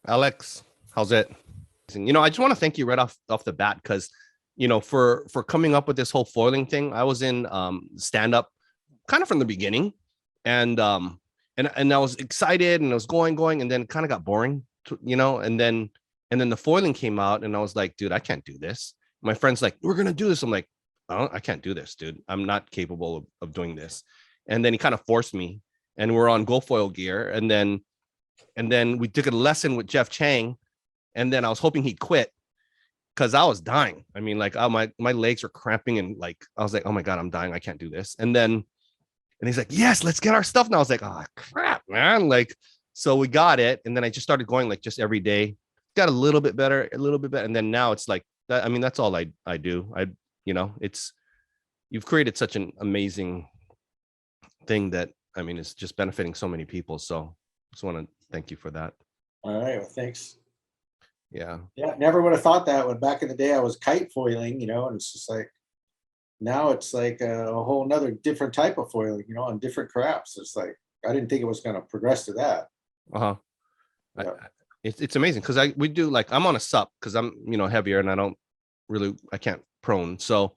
Alex, how's it? I just want to thank you right off the bat because, for coming up with this whole foiling thing. I was in stand up kind of from the beginning, and and I was excited and I was going, and then kind of got boring, and then the foiling came out, and I was like, dude, I can't do this. My friend's like, we're gonna do this. I'm like, I can't do this, dude. I'm not capable of doing this. And then he kind of forced me, and we're on GoFoil gear, and then we took a lesson with Jeff Chang, and then I was hoping he'd quit because I was dying. I mean, like, oh, my legs were cramping, and like I was like, oh my god, I'm dying. I can't do this. And he's like, yes, let's get our stuff now. I was like, oh crap, man. Like, so we got it, and then I just started going like just every day. Got a little bit better, and then now it's like that. I mean, that's all I do. It's you've created such an amazing thing that, I mean, it's just benefiting so many people. So just want to thank you for that. All right, well, thanks. Yeah. Yeah, never would have thought that when back in the day I was kite foiling, and it's just like now it's like a whole nother different type of foiling, on different crafts. It's like I didn't think it was going to progress to that. Uh-huh. Yeah. It's amazing because we do, like, I'm on a sup because I'm heavier, and I can't prone, so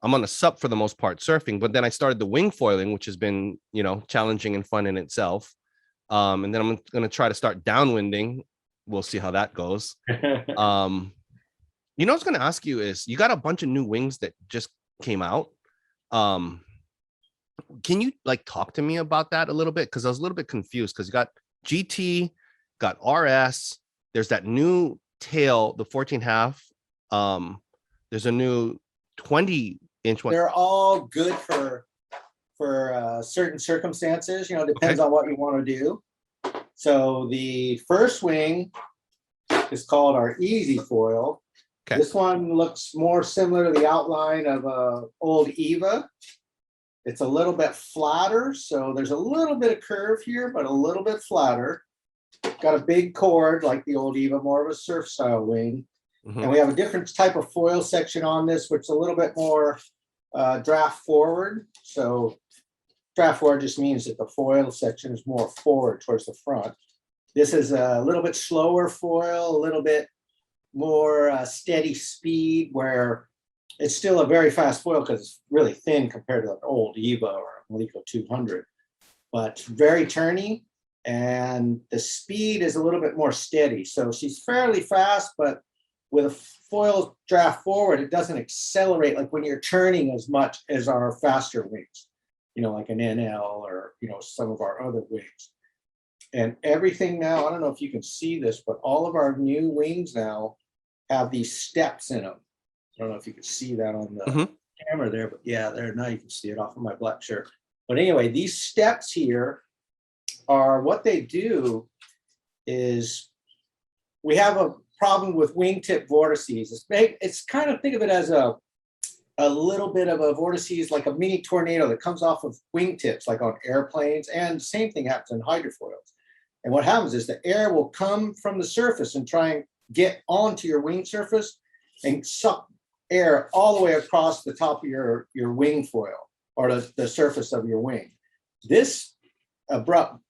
I'm on a sup for the most part surfing. But then I started the wing foiling, which has been challenging and fun in itself. And then I'm gonna try to start downwinding. We'll see how that goes. I was gonna ask you is, you got a bunch of new wings that just came out. Can you like talk to me about that a little bit? Because I was a little bit confused because you got GT, got RS, there's that new tail, the 14.5. There's a new 20-inch one. They're all good for certain circumstances. Depends on what you want to do. So the first wing is called our easy foil. Okay. This one looks more similar to the outline of a old Eva. It's a little bit flatter, so there's a little bit of curve here, but a little bit flatter. Got a big cord like the old Eva, more of a surf style wing. Mm-hmm. And we have a different type of foil section on this, which is a little bit more draft forward. So draft forward just means that the foil section is more forward towards the front. This is a little bit slower foil, a little bit more steady speed, where it's still a very fast foil because it's really thin compared to an old Eva or a Maliko 200, but very turny, and the speed is a little bit more steady. So she's fairly fast, but with a foil draft forward, it doesn't accelerate like when you're turning as much as our faster wings, like an NL or, some of our other wings. And everything now, I don't know if you can see this, but all of our new wings now have these steps in them. I don't know if you can see that on the camera there, but yeah, there, now you can see it off of my black shirt. But anyway, these steps here are what they do is we have a problem with wingtip vortices. It's kind of, think of it as a little bit of a vortices, like a mini tornado that comes off of wingtips, like on airplanes, and the same thing happens in hydrofoils. And what happens is the air will come from the surface and try and get onto your wing surface and suck air all the way across the top of your wing foil or the surface of your wing. This abrupt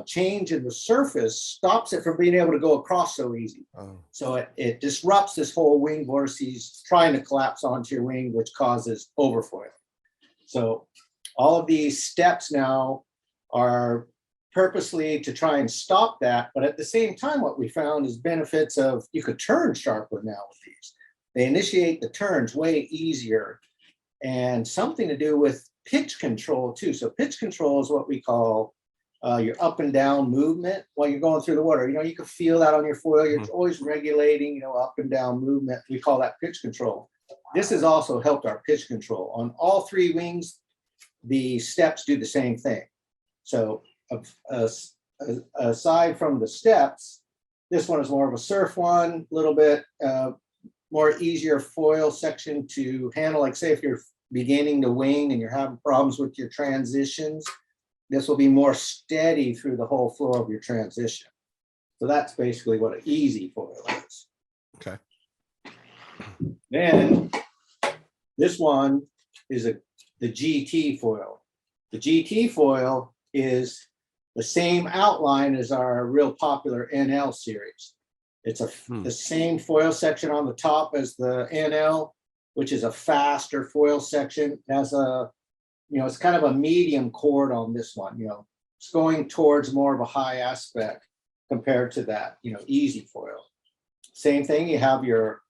change in the surface stops it from being able to go across so easy. So it disrupts this whole wing vortices trying to collapse onto your wing, which causes overfoiling. So all of these steps now are purposely to try and stop that, but at the same time, what we found is benefits of, you could turn sharper now with these. They initiate the turns way easier, and something to do with pitch control too. So pitch control is what we call your up and down movement while you're going through the water. You can feel that on your foil. You're always regulating, up and down movement. We call that pitch control. This has also helped our pitch control. On all three wings, the steps do the same thing. So aside from the steps, this one is more of a surf one, a little bit more easier foil section to handle. Like say if you're beginning to wing and you're having problems with your transitions, this will be more steady through the whole flow of your transition. So that's basically what an easy foil is. Okay. Then this one is the GT foil. The GT foil is the same outline as our real popular NL series. It's the same foil section on the top as the NL, which is a faster foil section. It has a, it's kind of a medium chord on this one. It's going towards more of a high aspect compared to that, easy foil. Same thing, you have your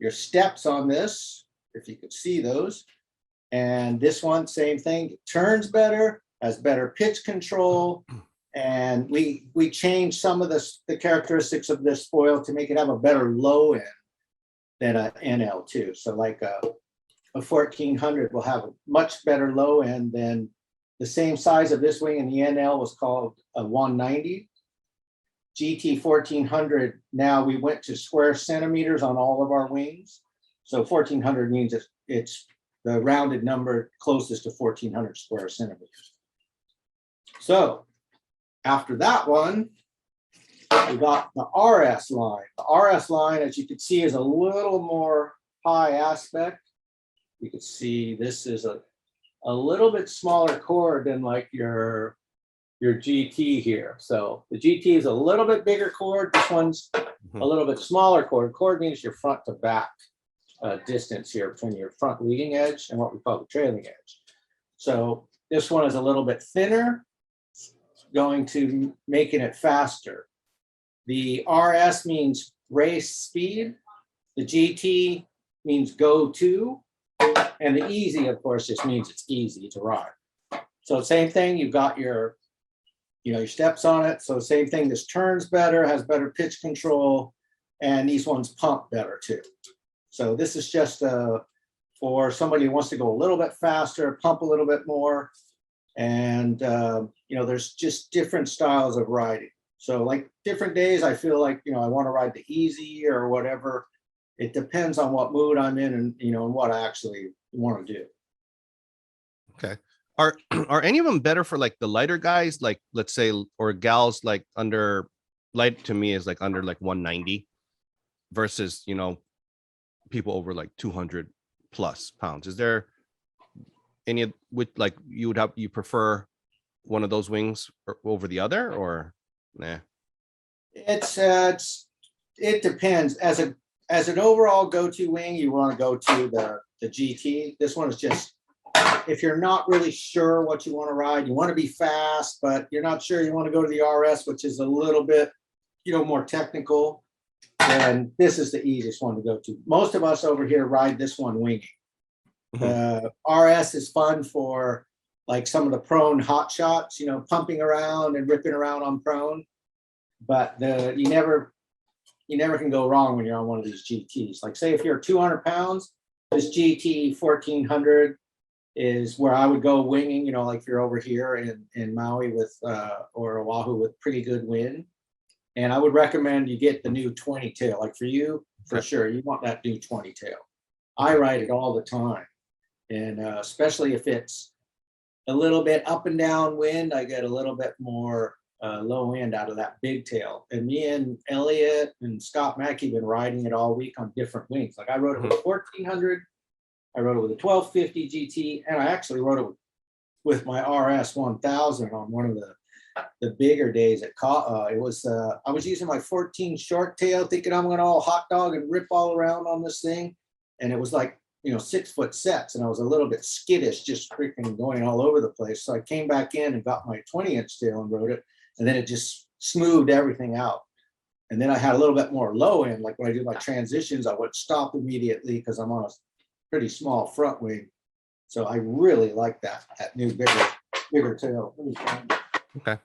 steps on this, if you could see those. And this one, same thing, it turns better, has better pitch control. And we changed some of the characteristics of this foil to make it have a better low end than a NL too. So like a 1400 will have a much better low end than the same size of this wing, and the NL was called a 190. GT 1400, now we went to square centimeters on all of our wings. So 1400 means it's the rounded number closest to 1400 square centimeters. So after that one, we got the RS line. The RS line, as you can see, is a little more high aspect. You can see this is a little bit smaller chord than like your GT here. So the GT is a little bit bigger chord. This one's a little bit smaller chord. Chord means your front to back distance here between your front leading edge and what we call the trailing edge. So this one is a little bit thinner, going to making it faster. The RS means race speed. The GT means go to. And the easy, of course, just means it's easy to ride. So same thing, you've got your steps on it. So same thing, this turns better, has better pitch control, and these ones pump better too. So this is just for somebody who wants to go a little bit faster, pump a little bit more. And, there's just different styles of riding. So like different days, I feel like, I want to ride the easy or whatever. It depends on what mood I'm in and, and what I actually want to do. Okay. Are any of them better for like the lighter guys, like let's say, or gals like under, light to me is like under like 190 versus, people over like 200 plus pounds? Is there any with like you prefer one of those wings over the other, or nah? It depends. As an overall go-to wing, you want to go to the GT. This one is just, if you're not really sure what you want to ride, you want to be fast, but you're not sure, you want to go to the RS, which is a little bit, more technical, then this is the easiest one to go to. Most of us over here ride this one winging. The RS is fun for like some of the prone hot shots, pumping around and ripping around on prone. But you never can go wrong when you're on one of these GTs. Like say if you're 200 pounds, this GT 1400 is where I would go winging, like if you're over here in Maui with or Oahu with pretty good wind. And I would recommend you get the new 20 tail. Like for you, for sure, you want that new 20 tail. I ride it all the time. And especially if it's a little bit up and down wind, I get a little bit more low end out of that big tail. And me and Elliot and Scott Mackey been riding it all week on different wings. Like I rode it with 1400, I rode it with a 1250 GT, and I actually rode it with my RS 1000 on one of the bigger days at it was I was using my 14 short tail, thinking I'm gonna all hot dog and rip all around on this thing, and it was like 6 foot sets, and I was a little bit skittish, just freaking going all over the place. So I came back in and got my 20-inch tail and rode it, and then it just smoothed everything out. And then I had a little bit more low end, like when I do my transitions, I would stop immediately because I'm on a pretty small front wing. So I really like that new bigger tail. Okay.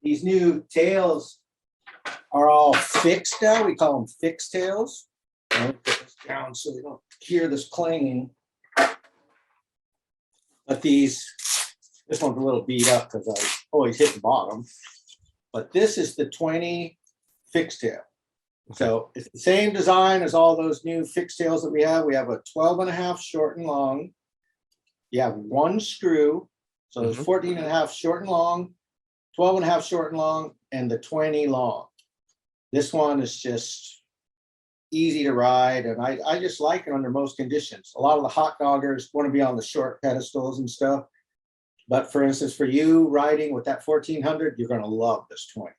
These new tails are all fixed now. We call them fixed tails. I'll put this down so we don't hear this clanging. But this one's a little beat up because I always hit the bottom. But this is the 20 fixed tail. Okay. So it's the same design as all those new fixed tails that we have. We have a 12.5 short and long. You have one screw. So there's 14.5 short and long, 12.5 short and long, and the 20 long. This one is just easy to ride, and I just like it under most conditions. A lot of the hot doggers want to be on the short pedestals and stuff. But for instance, for you riding with that 1400, you're going to love this 20.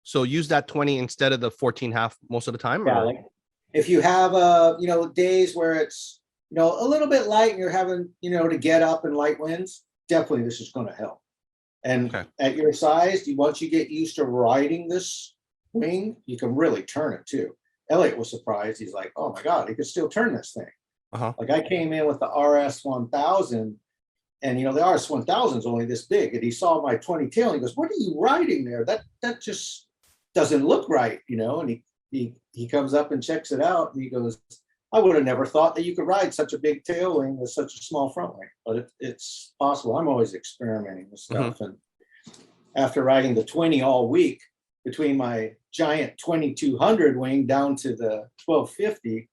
So use that 20 instead of the 14.5 most of the time? Yeah, Or? like if you have days where it's a little bit light and you're having to get up in light winds, definitely this is going to help. And Okay. at your size, once you get used to riding this wing, you can really turn it too. Elliot was surprised. He's like, "Oh my God, he could still turn this thing." Like I came in with the RS 1000, and the RS 1000 is only this big, and he saw my 20 tail and he goes, "What are you riding there? That just doesn't look right," And he comes up and checks it out, and he goes, "I would have never thought that you could ride such a big tail wing with such a small front wing, but it's possible." I'm always experimenting with stuff, and after riding the 20 all week, between my giant 2200 wing down to the 1250,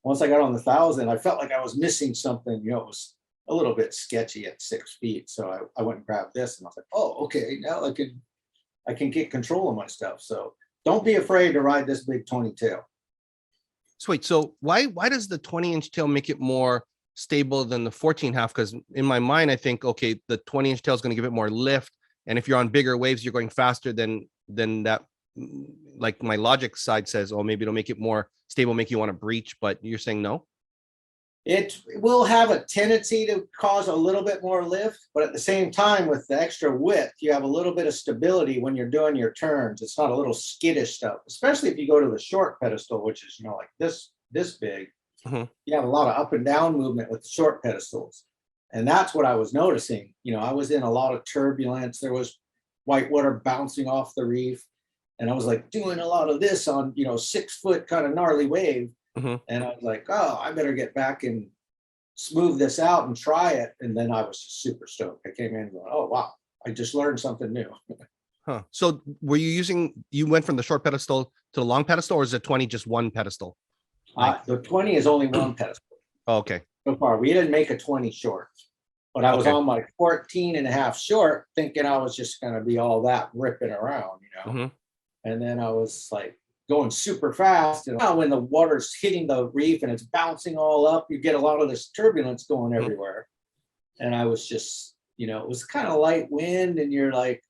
once I got on the 1000, I felt like I was missing something. It was a little bit sketchy at 6 feet, so I went and grabbed this, and I was like, "Oh, okay, now I can get control of my stuff." So don't be afraid to ride this big 20 tail. Sweet. So why does the 20-inch tail make it more stable than the 14.5? Because in my mind, I think, okay, the 20-inch tail is going to give it more lift. And if you're on bigger waves, you're going faster than that. Like my logic side says, oh, maybe it'll make it more stable, make you want to breach. But you're saying no? It will have a tendency to cause a little bit more lift, but at the same time, with the extra width, you have a little bit of stability when you're doing your turns. It's not a little skittish stuff, especially if you go to the short pedestal, which is like this big. You have a lot of up and down movement with the short pedestals, and that's what I was noticing. I was in a lot of turbulence. There was white water bouncing off the reef, and I was like doing a lot of this on 6 foot kind of gnarly wave. And I was like, "Oh, I better get back and smooth this out and try it." And then I was just super stoked. I came in going, "Oh, wow, I just learned something new." So were you went from the short pedestal to the long pedestal, or is it 20 just one pedestal? The 20 is only one pedestal. Oh, okay. So far, we didn't make a 20 short, but I was on my 14.5 short thinking I was just going to be all that ripping around, And then I was like, going super fast. When the water's hitting the reef and it's bouncing all up, you get a lot of this turbulence going everywhere. And I was just, it was kind of light wind, and you're like,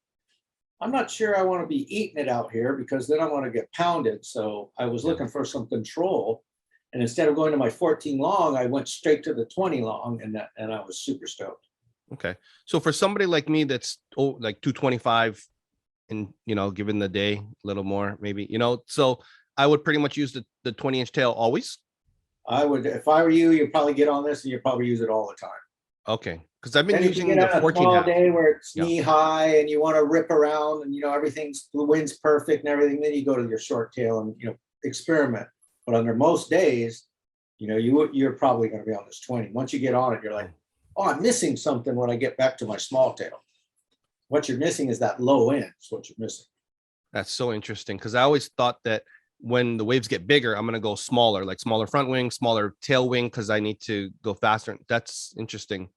I'm not sure I want to be eating it out here, because then I want to get pounded. So I was looking for some control. And instead of going to my 14 long, I went straight to the 20 long, and I was super stoked. Okay. So for somebody like me that's like 225, and given the day, a little more maybe, so I would pretty much use the 20-inch tail always. I would, if I were you, you'd probably get on this and you'd probably use it all the time. Okay, because I've been using the 14 day where it's knee high and you want to rip around, and the wind's perfect and everything, then you go to your short tail and experiment. But under most days, you're probably going to be on this 20. Once you get on it, you're like, "Oh, I'm missing something when I get back to my small tail." What you're missing is that low end. Is what you're missing. That's so interesting, because I always thought that when the waves get bigger, I'm going to go smaller, like smaller front wing, smaller tail wing, because I need to go faster. That's interesting.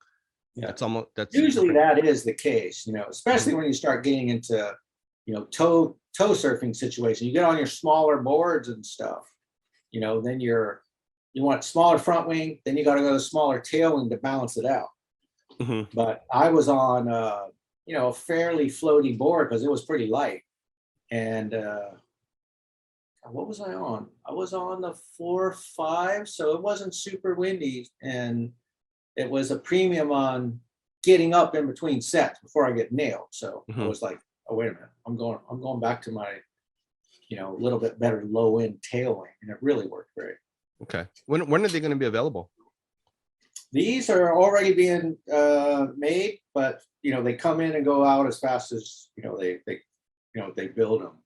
Yeah, that's usually that is the case, especially when you start getting into, tow surfing situation. You get on your smaller boards and stuff, then you want smaller front wing, then you got to go to smaller tail wing to balance it out. But I was on, a fairly floaty board because it was pretty light. And what was I on? I was on the 4.5, so it wasn't super windy, and it was a premium on getting up in between sets before I get nailed. So I was like, "Oh, wait a minute, I'm going back to my, a little bit better low end tail wing," and it really worked great. Okay, when are they going to be available? These are already being made, but they come in and go out as fast as they build them.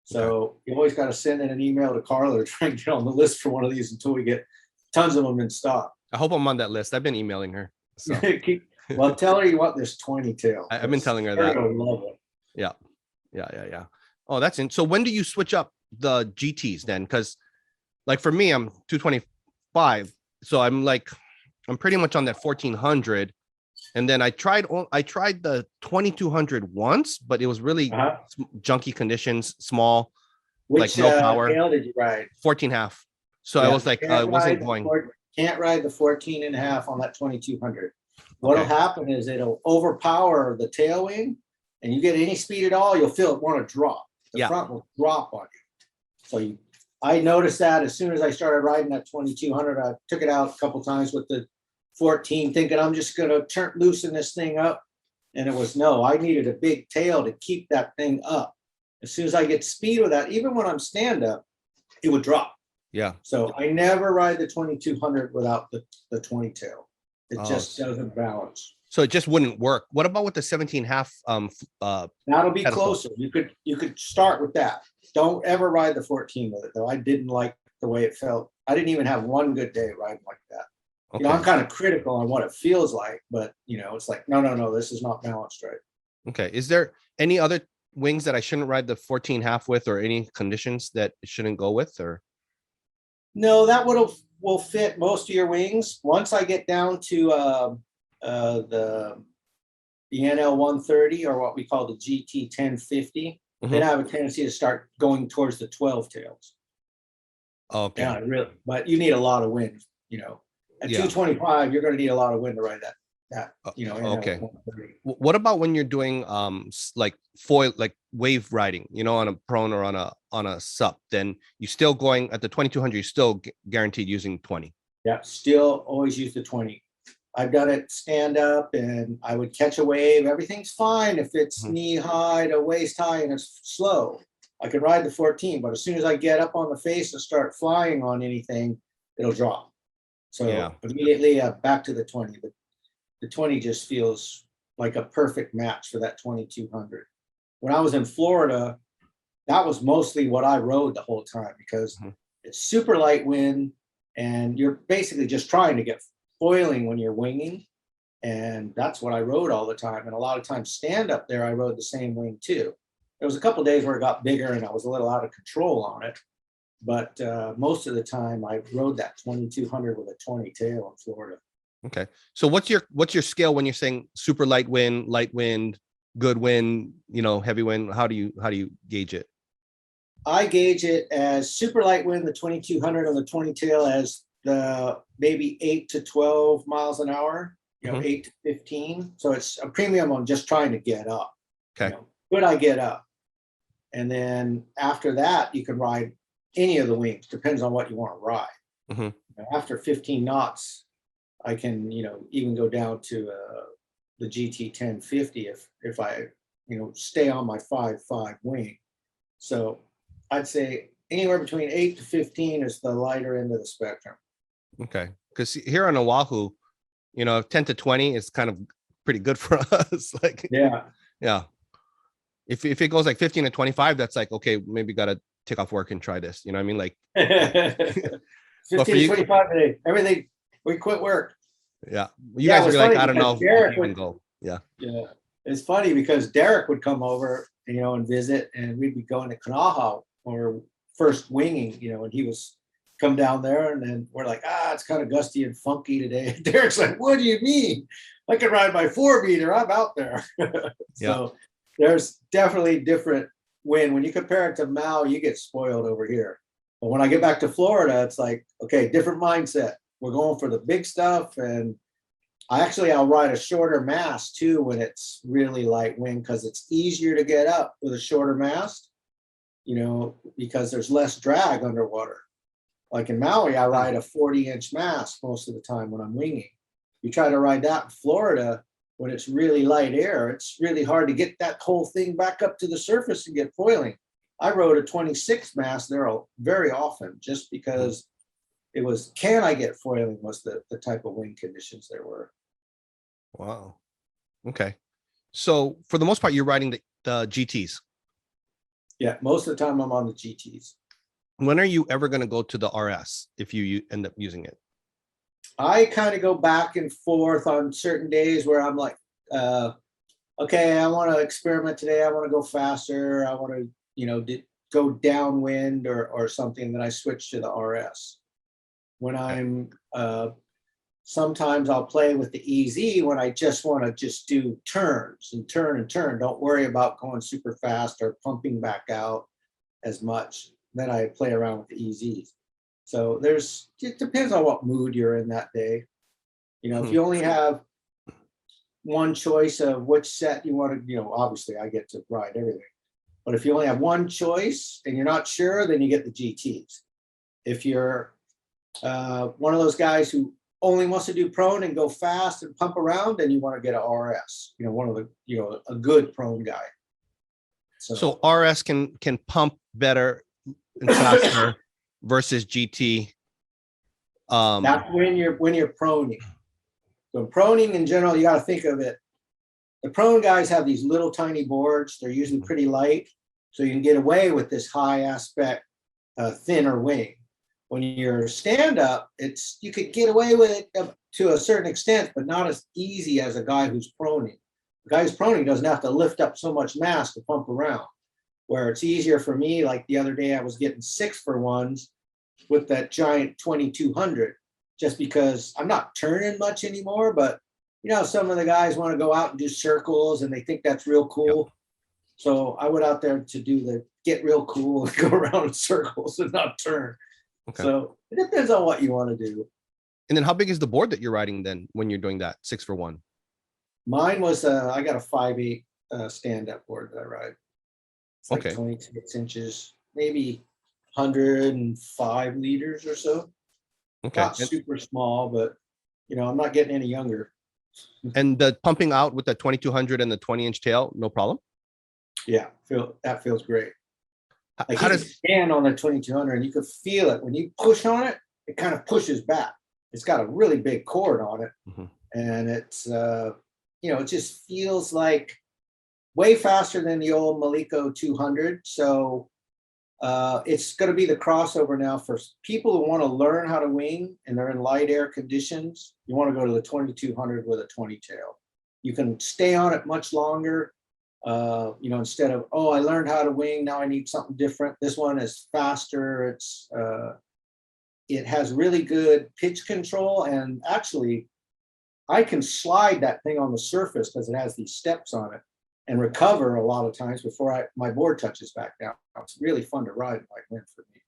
So you always got to send in an email to Carla to try and get on the list for one of these until we get tons of them in stock. I hope I'm on that list. I've been emailing her. So. Well, tell her you want this 20 tail. I've been telling her that. Love it. Yeah. Oh, that's in. So when do you switch up the GTs then? Because like for me, I'm 225, so I'm pretty much on that 1400. And then I tried the 2200 once, but it was really junky conditions, small, Which, like no power. Tail did you ride? 14.5. So I was like, I wasn't going. Can't ride the 14.5 on that 2200. What'll happen is it'll overpower the tail wing, and you get any speed at all, you'll feel it want to drop. The front will drop on you. So I noticed that as soon as I started riding that 2200. I took it out a couple times with the 14, thinking I'm just going to loosen this thing up. And it was no, I needed a big tail to keep that thing up. As soon as I get speed with that, even when I'm stand up, it would drop. Yeah. So I never ride the 2200 without the 20 tail. It just doesn't balance. So it just wouldn't work. What about with the 17.5? That'll be closer. You could start with that. Don't ever ride the 14 with it though. I didn't like the way it felt. I didn't even have one good day riding like that. Okay. You know, I'm kind of critical on what it feels like, but you know, it's like, no, this is not balanced right. Okay. Is there any other wings that I shouldn't ride the 14.5 with, or any conditions that it shouldn't go with, or? No, that will fit most of your wings. Once I get down to the NL 130, or what we call the GT 1050, then I have a tendency to start going towards the 12 tails. Okay. Yeah, really, but you need a lot of wind, you know. At 225, you're going to need a lot of wind to ride that you know. Okay. What about when you're doing like foil, like wave riding, you know, on a prone or on a sup? Then you still going at the 2200. You're still guaranteed using 20. Yeah, still always use the 20. I've done it stand up, and I would catch a wave. Everything's fine if it's knee high to waist high and it's slow. I could ride the 14, but as soon as I get up on the face and start flying on anything, it'll drop. So immediately back to the 20. The 20 just feels like a perfect match for that 2200. When I was in Florida, that was mostly what I rode the whole time, because it's super light wind and you're basically just trying to get foiling when you're winging. And that's what I rode all the time. And a lot of times stand up there, I rode the same wing too. There was a couple of days where it got bigger and I was a little out of control on it. But most of the time I rode that 2200 with a 20 tail in Florida. Okay. So what's your scale when you're saying super light wind, good wind, you know, heavy wind? How do you gauge it? I gauge it as super light wind, the 2200 on the 20 tail, as the maybe 8 to 12 miles an hour, you know, 8 to 15. So it's a premium on just trying to get up. Okay. You know, could I get up? And then after that, you can ride any of the wings, depends on what you want to ride. After 15 knots, I can, you know, even go down to the GT 1050 if I, you know, stay on my 5.5 wing. So I'd say anywhere between 8 to 15 is the lighter end of the spectrum. Okay, because here on Oahu, you know, 10 to 20 is kind of pretty good for us. Like, yeah. If it goes like 15 to 25, that's like, okay, maybe got to take off work and try this. You know what I mean? Like 15 to 25 today, everything, we quit work. Yeah. You guys are like, I don't know if Derek would go. Yeah. Yeah. It's funny because Derek would come over, you know, and visit, and we'd be going to Kanaha or first winging, you know, and he was come down there, and then we're like, it's kind of gusty and funky today. Derek's like, what do you mean? I can ride my 4-meter. I'm out there. So there's definitely different wind. When you compare it to Maui, you get spoiled over here. But when I get back to Florida, it's like, okay, different mindset. We're going for the big stuff. And I'll ride a shorter mast too when it's really light wind, because it's easier to get up with a shorter mast, you know, because there's less drag underwater. Like in Maui, I ride a 40-inch mast most of the time when I'm winging. You try to ride that in Florida when it's really light air, it's really hard to get that whole thing back up to the surface and get foiling. I rode a 26 mast there very often just because it was, can I get foiling was the type of wind conditions there were. Wow. Okay. So for the most part, you're riding the GTs. Yeah, most of the time I'm on the GTs. When are you ever going to go to the RS if you end up using it? I kind of go back and forth on certain days where I'm like, okay, I want to experiment today. I want to go faster. I want to, you know, go downwind or something. Then I switch to the RS. When I'm, sometimes I'll play with the EZ when I just want to just do turns and turn and turn. Don't worry about going super fast or pumping back out as much. Then I play around with the EZs. So it depends on what mood you're in that day. You know, if you only have one choice of which set you want to, obviously I get to ride everything. But if you only have one choice and you're not sure, then you get the GTs. If you're one of those guys who only wants to do prone and go fast and pump around, then you want to get a RS, one of the, a good prone guy. So RS can pump better and faster versus GT. That's when you're proning. So proning in general, you got to think of it. The prone guys have these little tiny boards. They're usually pretty light, so you can get away with this high aspect, thinner wing. When you're stand up, you could get away with it to a certain extent, but not as easy as a guy who's proning. The guy who's proning doesn't have to lift up so much mass to pump around. Where it's easier for me, like the other day, I was getting 6-for-1s with that giant 2200, just because I'm not turning much anymore. But some of the guys want to go out and do circles, and they think that's real cool. Yep. So I went out there to do the get real cool and go around in circles and not turn. Okay. So it depends on what you want to do. And then how big is the board that you're riding then when you're doing that 6-for-1? Mine was I got a 5/8 stand-up board that I ride. It's like 26 inches, maybe 105 liters or so. Okay. Not super small, but I'm not getting any younger. And the pumping out with the 2200 and the 20-inch tail, no problem? Yeah, that feels great. Like how does stand on the 2200 and you could feel it when you push on it, it kind of pushes back. It's got a really big cord on it. Mm-hmm. And it's it just feels like way faster than the old Maliko 200. So it's going to be the crossover now for people who want to learn how to wing and they're in light air conditions. You want to go to the 2200 with a 20 tail. You can stay on it much longer. Instead of, I learned how to wing, now I need something different. This one is faster. It has really good pitch control, and actually I can slide that thing on the surface because it has these steps on it and recover a lot of times before my board touches back down. It's really fun to ride like wind for me.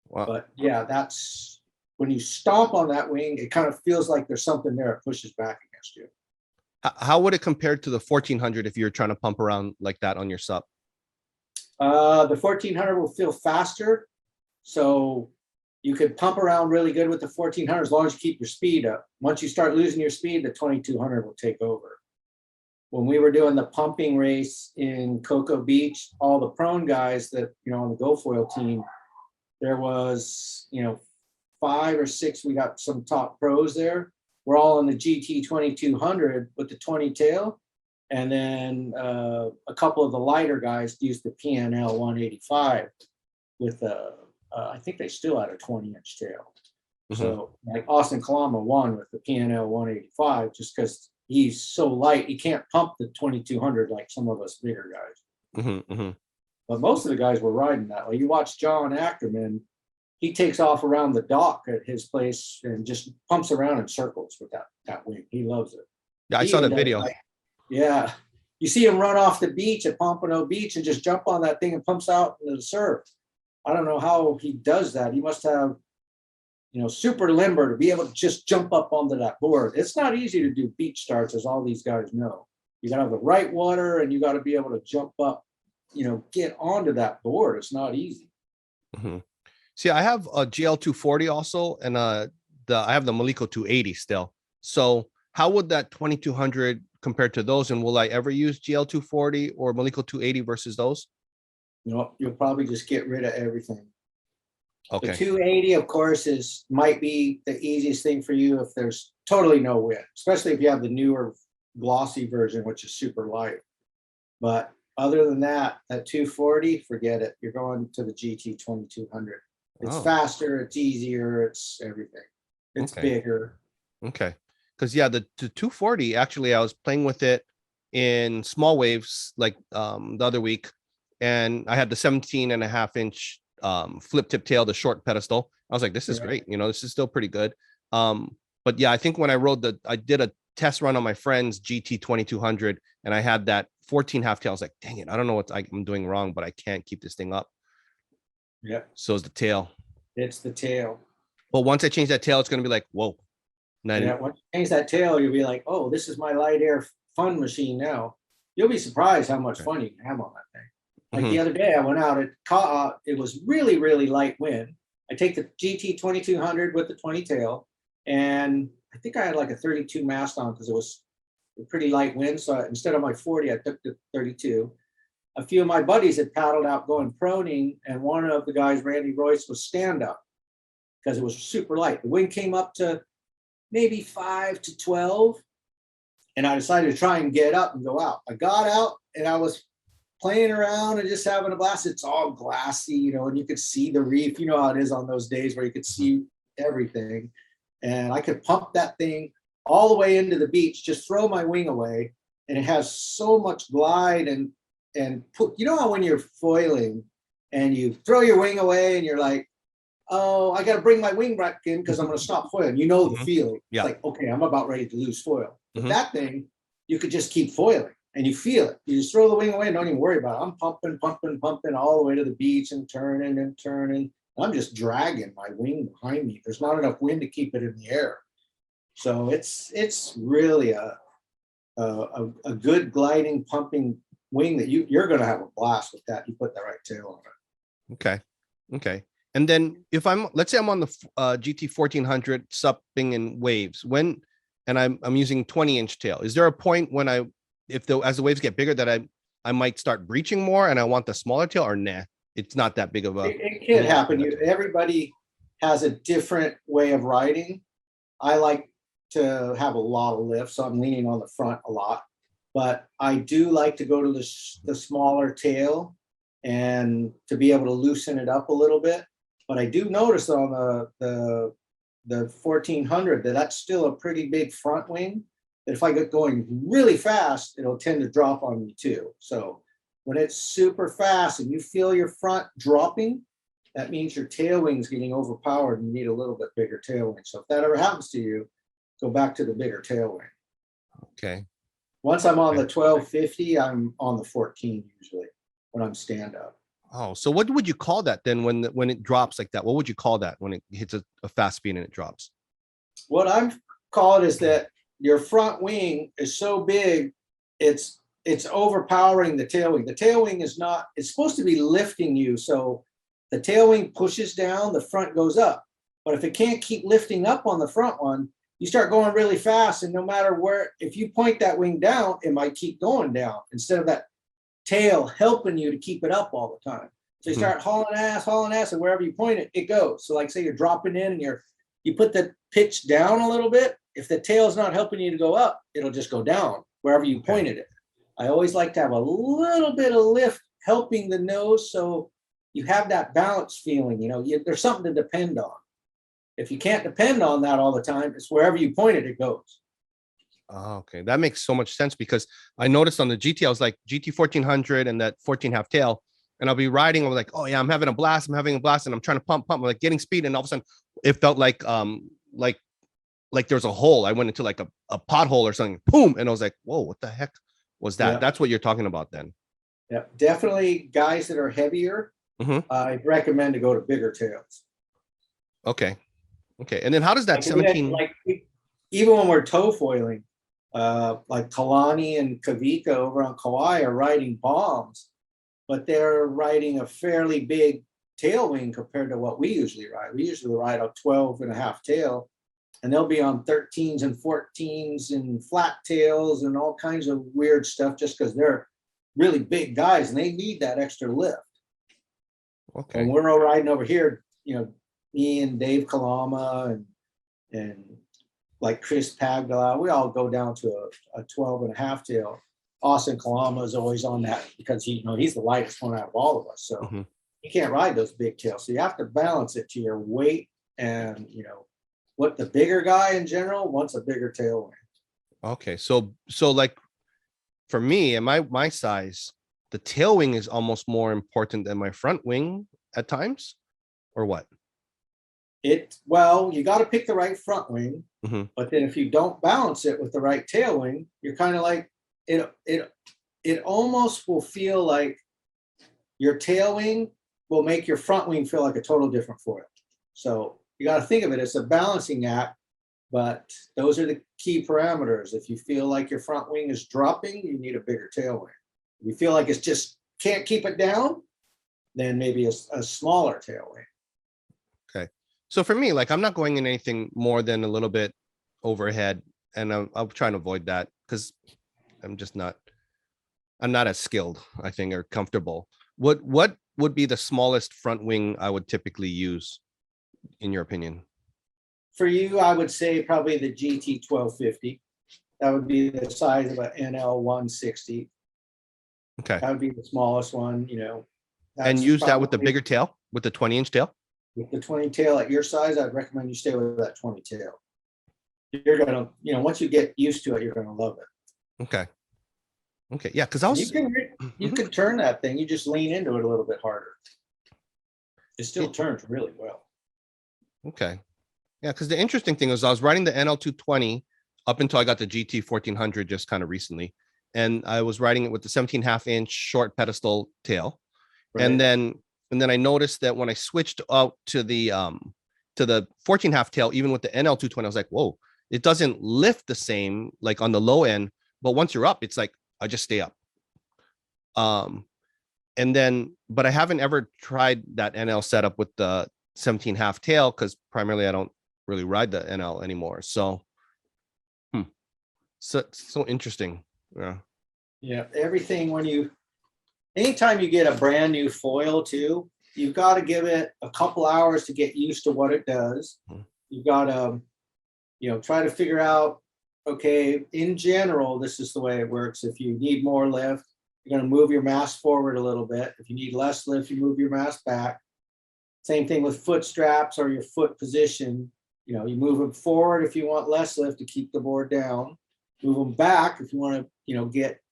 Wow. But yeah, that's when you stomp on that wing, it kind of feels like there's something there. It pushes back against you. How would it compare to the 1400 if you're trying to pump around like that on your sup? The 1400 will feel faster. So you could pump around really good with the 1400 as long as you keep your speed up. Once you start losing your speed, the 2200 will take over. When we were doing the pumping race in Cocoa Beach, all the prone guys that, on the GoFoil team, there was, 5 or 6, we got some top pros there. We're all in the GT 2200 with the 20 tail. And then a couple of the lighter guys used the PNL 185 with I think they still had a 20-inch tail. Mm-hmm. So like Austin Kalama won with the PNL 185 just because he's so light. He can't pump the 2200 like some of us bigger guys. Mm-hmm, mm-hmm. But most of the guys were riding that way. You watch John Ackerman, he takes off around the dock at his place and just pumps around in circles with that wing. He loves it. Yeah, I saw that video. Yeah. You see him run off the beach at Pompano Beach and just jump on that thing and pumps out into the surf. I don't know how he does that. He must have, super limber to be able to just jump up onto that board. It's not easy to do beach starts, as all these guys know. You got to have the right water and you got to be able to jump up, get onto that board. It's not easy. Mm-hmm. See, I have a GL 240 also, and I have the Maliko 280 still. So how would that 2200 compare to those? And will I ever use GL 240 or Maliko 280 versus those? No, you'll probably just get rid of everything. Okay. The 280, of course, might be the easiest thing for you if there's totally no wind, especially if you have the newer glossy version, which is super light. But other than that, that 240, forget it. You're going to the GT 2200. It's faster, it's easier, it's everything. It's bigger. Okay. Because the 240, actually, I was playing with it in small waves like the other week, and I had the 17.5-inch flip tip tail, the short pedestal. I was like, this is great. This is still pretty good. But yeah, I think when I did a test run on my friend's GT 2200, and I had that 14 half tail. I was like, dang it, I don't know what I'm doing wrong, but I can't keep this thing up. Yeah. So is the tail. It's the tail. But once I change that tail, it's going to be like, whoa. And once you change that tail, you'll be like, oh, this is my light air fun machine now. You'll be surprised how much fun you can have on that thing. Like the other day, I went out, it was really, really light wind. I take the GT 2200 with the 20 tail, and I think I had like a 32 mast on because it was a pretty light wind. So instead of my 40, I took the 32. A few of my buddies had paddled out going proning, and one of the guys, Randy Royce, was stand up because it was super light. The wind came up to maybe 5 to 12, and I decided to try and get up and go out. I got out and I was playing around and just having a blast. It's all glassy, you know, and you could see the reef. You know how it is on those days where you could see everything. And I could pump that thing all the way into the beach, just throw my wing away. And it has so much glide and put, you know how when you're foiling and you throw your wing away and you're like, oh, I got to bring my wing back in because I'm going to stop foiling. You know the feeling. Yeah. It's like, okay, I'm about ready to lose foil. But that thing, you could just keep foiling. And you feel it. You just throw the wing away and don't even worry about it. I'm pumping, pumping, pumping all the way to the beach and turning and turning. I'm just dragging my wing behind me. There's not enough wind to keep it in the air. So it's really a good gliding, pumping wing that you're going to have a blast with that. You put the right tail on it. Okay. Okay. And then if let's say I'm on the GT 1400 supping in waves, and I'm using 20-inch tail, is there a point when as the waves get bigger that I might start breaching more and I want the smaller tail, or nah, it's not that big of a. It can happen. Everybody has a different way of riding. I like to have a lot of lift, so I'm leaning on the front a lot. But I do like to go to the smaller tail and to be able to loosen it up a little bit. But I do notice on the 1400 that's still a pretty big front wing. That if I get going really fast, it'll tend to drop on me too. So when it's super fast and you feel your front dropping, that means your tail wing's getting overpowered and you need a little bit bigger tail wing. So if that ever happens to you, go back to the bigger tail wing. Okay. Once I'm on the 1250, I'm on the 14 usually when I'm stand up. Oh, so what would you call that then when it drops like that? What would you call that when it hits a fast speed and it drops? What I'm called is that your front wing is so big, it's overpowering the tail wing. The tail wing it's supposed to be lifting you. So the tail wing pushes down, the front goes up. But if it can't keep lifting up on the front one, you start going really fast. And no matter where, if you point that wing down, it might keep going down instead of that tail helping you to keep it up all the time. So you start hauling ass, and wherever you point it, it goes. So like say you're dropping in and you put the pitch down a little bit. If the tail's not helping you to go up, it'll just go down wherever you pointed it. I always like to have a little bit of lift helping the nose so you have that balance feeling. You know, there's something to depend on. If you can't depend on that all the time, it's wherever you point it, it goes. Oh, okay. That makes so much sense because I noticed on the GT, I was like GT 1400 and that 14 half tail, and I'll be riding. I'm like, oh yeah, I'm having a blast. And I'm trying to pump. I'm like getting speed. And all of a sudden it felt like there's a hole. I went into like a pothole or something, boom. And I was like, whoa, what the heck was that? Yeah. That's what you're talking about then. Yeah, definitely guys that are heavier, I recommend to go to bigger tails. Okay. Okay. And then how does that 17? Even when we're tow foiling, like Kalani and Kavika over on Kauai are riding bombs, but they're riding a fairly big tail wing compared to what we usually ride. We usually ride a 12.5 tail, and they'll be on 13s and 14s and flat tails and all kinds of weird stuff just because they're really big guys and they need that extra lift. Okay. And we're all riding over here, you know, me and Dave Kalama and like Chris Pagdala, we all go down to a 12.5 tail. Austin Kalama is always on that because he's the lightest one out of all of us. So you can't ride those big tails. So you have to balance it to your weight and, you know, what the bigger guy in general wants a bigger tail wing. Okay. So like for me and my size, the tail wing is almost more important than my front wing at times, or what? Well, you got to pick the right front wing, but then if you don't balance it with the right tail wing, you're kind of like it almost will feel like your tail wing will make your front wing feel like a total different foil. So you got to think of it as a balancing act But those are the key parameters. If you feel like your front wing is dropping, you need a bigger tail wing. If you feel like it's just can't keep it down, then maybe a smaller tail wing. Okay. So for me, like I'm not going in anything more than a little bit overhead, and I'm trying to avoid that because I'm not as skilled, I think, or comfortable. What would be the smallest front wing I would typically use, in your opinion? For you, I would say probably the GT 1250. That would be the size of an NL 160. Okay. That would be the smallest one, you know. And use that with the bigger tail, with the 20-inch tail? With the 20 tail at your size, I'd recommend you stay with that 20 tail. You're gonna, you know, once you get used to it, you're gonna love it. Okay. Okay. Yeah, because I was you can turn that thing, you just lean into it a little bit harder. It still turns really well. Okay. Yeah, because the interesting thing is I was riding the NL220 up until I got the GT 1400 just kind of recently. And I was riding it with the 17.5-inch short pedestal tail. Right. And then I noticed that when I switched out to the 14.5 tail, even with the NL220, I was like, whoa, it doesn't lift the same like on the low end. But once you're up, it's like I just stay up. And then, but I haven't ever tried that NL setup with the 17.5 tail because primarily I don't really ride the NL anymore. So, so interesting. Yeah. Everything anytime you get a brand new foil too, you've got to give it a couple hours to get used to what it does. You've got to, you know, try to figure out, okay, in general, this is the way it works. If you need more lift, you're going to move your mast forward a little bit. If you need less lift, you move your mast back. Same thing with foot straps or your foot position. You know, you move them forward if you want less lift to keep the board down. Move them back if you want to, you know,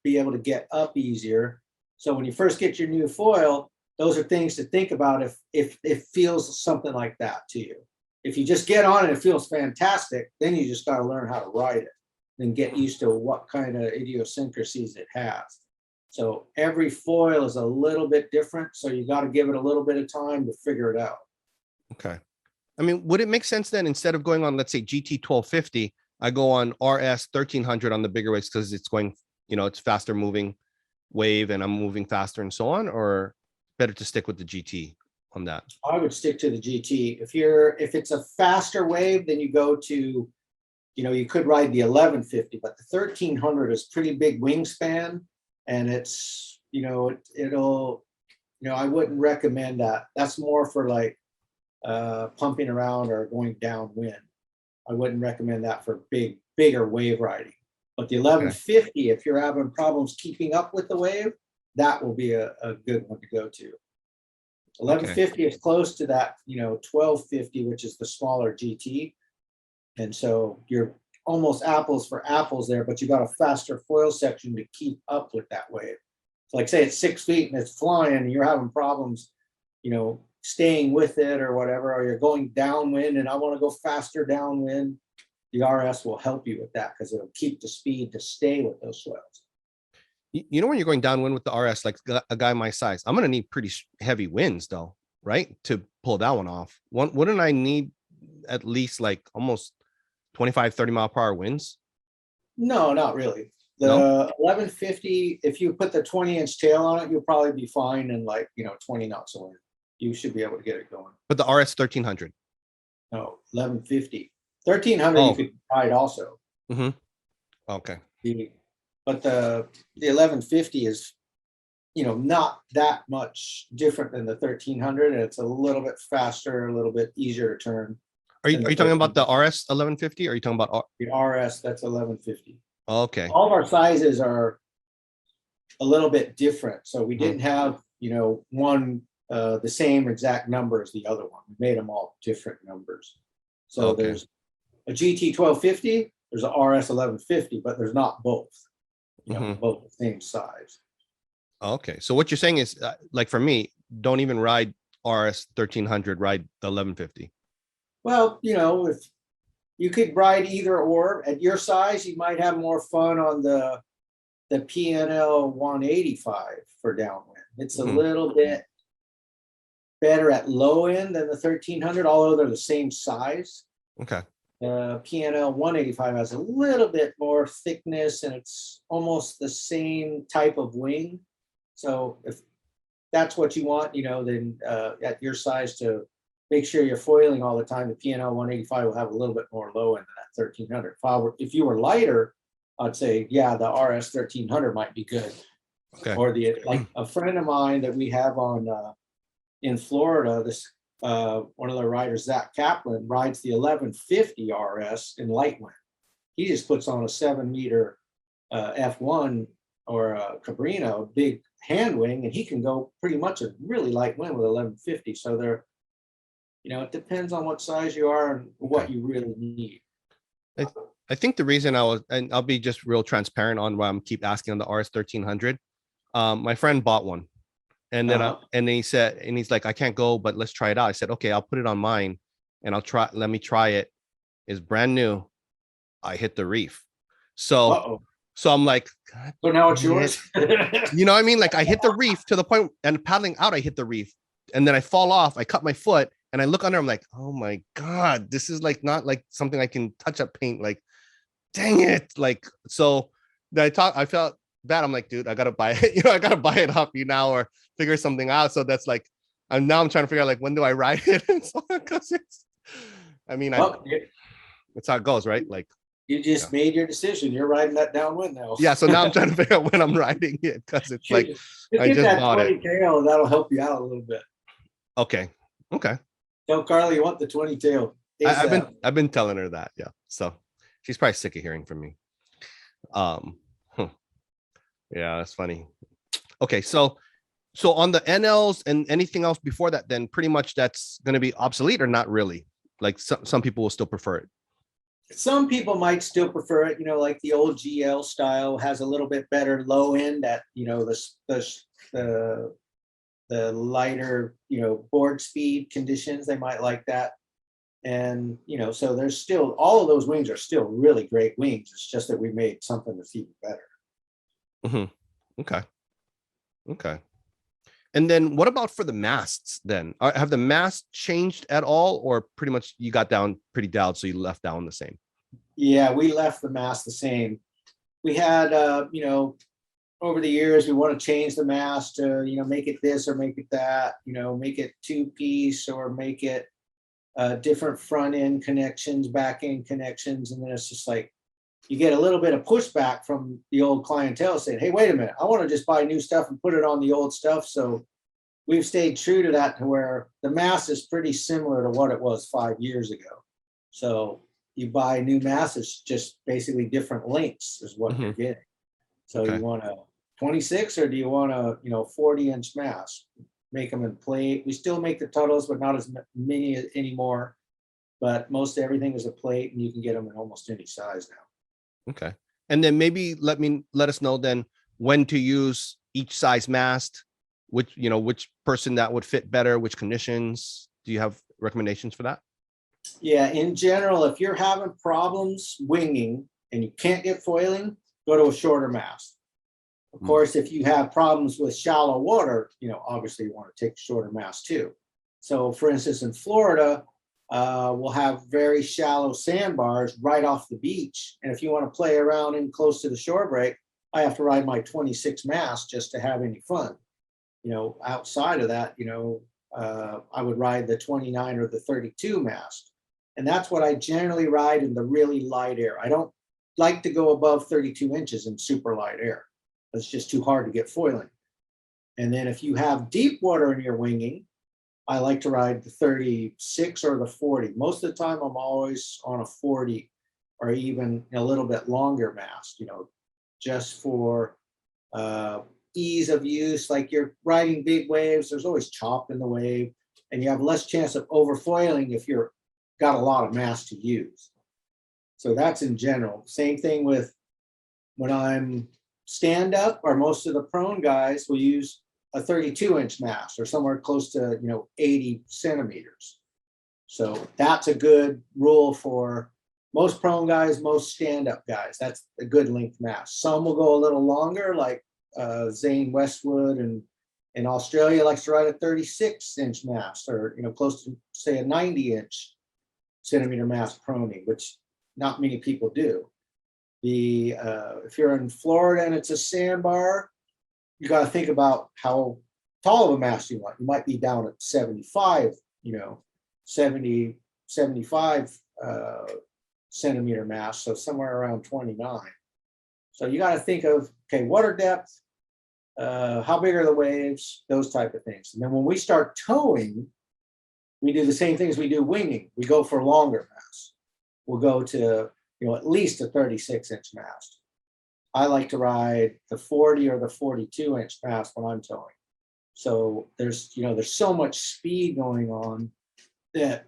be able to get up easier. So when you first get your new foil, those are things to think about if it feels something like that to you. If you just get on it, it feels fantastic, then you just got to learn how to ride it and get used to what kind of idiosyncrasies it has. So every foil is a little bit different. So you got to give it a little bit of time to figure it out. Okay. I mean, would it make sense then instead of going on, let's say GT 1250, I go on RS 1300 on the bigger waves because it's going, you know, it's faster moving wave and I'm moving faster and so on, or better to stick with the GT on that? I would stick to the GT. If it's a faster wave, then you go to, you know, you could ride the 1150, but the 1300 is pretty big wingspan and it's, you know, it'll, you know, I wouldn't recommend that. That's more for like pumping around or going downwind. I wouldn't recommend that for bigger wave riding. But the 1150, if you're having problems keeping up with the wave, that will be a good one to go to. 1150 is close to that, you know, 1250, which is the smaller GT. And so you're almost apples for apples there, but you got a faster foil section to keep up with that wave. So like say it's 6 feet and it's flying and you're having problems, you know, staying with it or whatever, or you're going downwind and I want to go faster downwind, the RS will help you with that because it'll keep the speed to stay with those swells. You know, when you're going downwind with the RS, like a guy my size, I'm going to need pretty heavy winds though, right? To pull that one off. Wouldn't I need at least like almost 25, 30 mile per hour winds? No, not really. The 1150, if you put the 20-inch tail on it, you'll probably be fine in like, you know, 20 knots of wind. You should be able to get it going. But the RS 1300? No, 1150. 1300 you could ride also. Okay. But the 1150 is, you know, not that much different than the 1300. And it's a little bit faster, a little bit easier to turn. Are you talking about the RS 1150? Or are you talking about the RS? That's 1150. Okay. All of our sizes are a little bit different. So we didn't have, you know, one the same exact number as the other one. We made them all different numbers. So there's a GT 1250, there's a RS 1150, but there's not both. You know, both the same size. Okay. So what you're saying is, like for me, don't even ride RS 1300, ride the 1150. Well, you know, if you could ride either or. At your size, you might have more fun on the PNL 185 for downwind. It's a little bit better at low end than the 1300, although they're the same size. Okay. PNL 185 has a little bit more thickness and it's almost the same type of wing. So if that's what you want, then at your size to make sure you're foiling all the time, the PNL 185 will have a little bit more low end than that 1300. If you were lighter, I'd say, yeah, the RS 1300 might be good. Okay. Or like a friend of mine that we have on in Florida, this one of the riders, Zach Kaplan, rides the 1150 RS in light wind. He just puts on a 7-meter F1 or a Cabrino, big hand wing, and he can go pretty much a really light wind with 1150. So they're, it depends on what size you are and what you really need. I think the reason and I'll be just real transparent on why I'm keep asking on the RS 1300. My friend bought one. And then and he said, and he's like, I can't go, but let's try it out. I said, okay, I'll put it on mine and let me try it. It's brand new. I hit the reef. So I'm like, so now it's yours. You know what I mean? Like I hit the reef to the point and paddling out, I hit the reef and then I fall off. I cut my foot and I look under, I'm like, oh my God, this is like not like something I can touch up paint. Like, dang it. Like, so I felt bad. I'm like, dude, I gotta buy it. I gotta buy it off you now or figure something out. So that's like, I'm trying to figure out like when do I ride it? Because it's, that's how it goes, right? Like you just made your decision. You're riding that downwind now. Yeah. So now I'm trying to figure out when I'm riding it because it's like I just that bought 20 it. tail. That'll help you out a little bit. Okay. Tell Carly you want the 20 tail. I've been telling her that. Yeah. So she's probably sick of hearing from me. Yeah, that's funny. Okay, so on the NLs and anything else before that, then pretty much that's going to be obsolete or not really? Like some people will still prefer it. Some people might still prefer it, like the old GL style has a little bit better low end at, the lighter, board speed conditions. They might like that. And, so there's still, all of those wings are still really great wings. It's just that we made something that's even better. Mm-hmm. Okay. And then what about for the masts then? Have the masts changed at all or pretty much you got down pretty dialed so you left down the same? Yeah, we left the mast the same. We had, over the years, we want to change the mast to, make it this or make it that, make it 2-piece or make it different front end connections, back end connections. And then it's just like, you get a little bit of pushback from the old clientele saying, hey, wait a minute, I want to just buy new stuff and put it on the old stuff. So we've stayed true to that to where the mast is pretty similar to what it was 5 years ago. So you buy new mast, it's just basically different lengths is what you're getting. So you want a 26 or do you want a 40-inch mast? Make them in plate. We still make the Tuttles, but not as many anymore. But most everything is a plate and you can get them in almost any size now. Okay. And then maybe let us know then when to use each size mast, which person that would fit better, which conditions. Do you have recommendations for that? Yeah, in general, if you're having problems winging and you can't get foiling, go to a shorter mast. Of course, if you have problems with shallow water, obviously you want to take a shorter mast too. So for instance, in Florida, we'll have very shallow sandbars right off the beach. And if you want to play around in close to the shore break, I have to ride my 26 mast just to have any fun. Outside of that, I would ride the 29 or the 32 mast. And that's what I generally ride in the really light air. I don't like to go above 32 inches in super light air. It's just too hard to get foiling. And then if you have deep water in your winging, I like to ride the 36 or the 40. Most of the time, I'm always on a 40 or even a little bit longer mast, just for ease of use. Like you're riding big waves, there's always chop in the wave, and you have less chance of overfoiling if you're got a lot of mast to use. So that's in general. Same thing with when I'm stand up, or most of the prone guys will use a 32-inch mast or somewhere close to 80 centimeters. So that's a good rule for most prone guys, most stand-up guys. That's a good length mast. Some will go a little longer, like Zane Westwood and in Australia likes to ride a 36-inch mast, or close to say a 90-inch. centimeter mast proning, which not many people do. If you're in Florida and it's a sandbar, you got to think about how tall of a mast you want. You might be down at 75, 75 centimeter mast, so somewhere around 29. So you got to think of, okay, water depth, how big are the waves, those type of things. And then when we start towing, we do the same things we do winging. We go for longer masts. We'll go to, at least a 36-inch mast. I like to ride the 40 or the 42-inch mast when I'm towing. So there's so much speed going on that,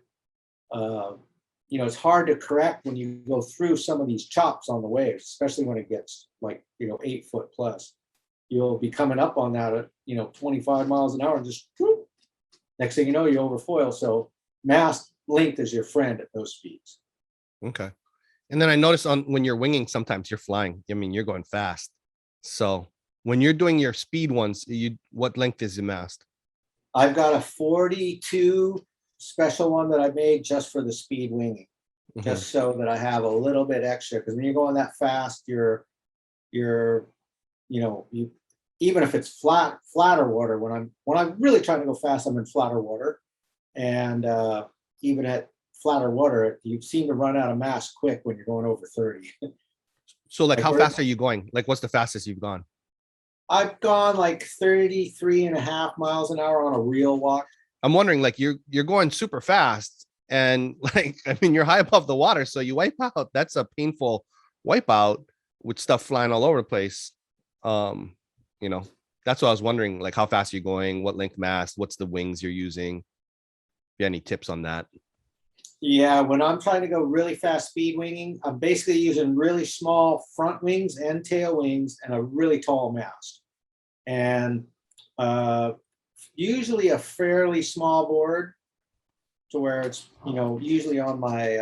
it's hard to correct when you go through some of these chops on the waves, especially when it gets like, 8 foot plus. You'll be coming up on that at, 25 miles an hour and just whoop, next thing you know, you overfoil. So mast length is your friend at those speeds. Okay. And then I noticed when you're winging, sometimes you're flying. I mean, you're going fast. So when you're doing your speed ones, what length is the mast? I've got a 42 special one that I made just for the speed winging, just so that I have a little bit extra. Because when you're going that fast, you're even if it's flatter water, when I'm really trying to go fast, I'm in flatter water, and even at flatter water, you seem to run out of mast quick when you're going over 30. So like how fast are you going? Like what's the fastest you've gone? I've gone like 33.5 miles an hour on a real walk. I'm wondering, like you're going super fast, and like, I mean, you're high above the water, so you wipe out. That's a painful wipeout with stuff flying all over the place. That's what I was wondering, like how fast you're going, what length mast, what's the wings you're using. If you have any tips on that? Yeah, when I'm trying to go really fast speed winging, I'm basically using really small front wings and tail wings and a really tall mast. And usually a fairly small board to where it's, usually on my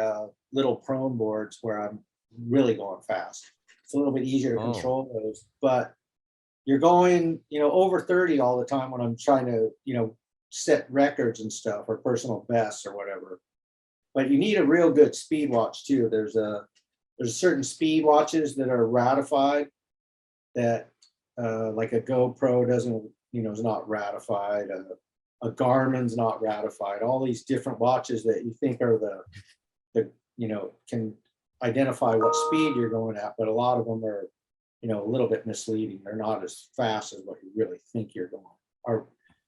little prone boards where I'm really going fast. It's a little bit easier to control those, but you're going, over 30 all the time when I'm trying to, set records and stuff or personal bests or whatever. But you need a real good speed watch too. There's certain speed watches that are ratified that like a GoPro doesn't, is not ratified. A Garmin's not ratified. All these different watches that you think are the can identify what speed you're going at, but a lot of them are, a little bit misleading. They're not as fast as what you really think you're going. Or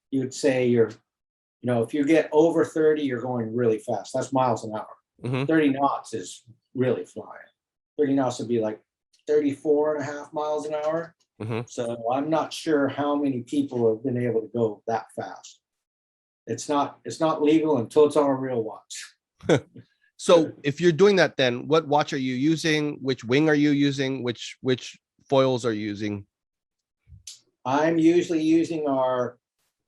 you would say if you get over 30, you're going really fast. That's miles an hour. 30 knots is really flying. 30 knots would be like 34.5 miles an hour. So I'm not sure how many people have been able to go that fast. It's not legal until it's on a real watch. So if you're doing that, then what watch are you using? Which wing are you using? Which foils are you using? I'm usually using our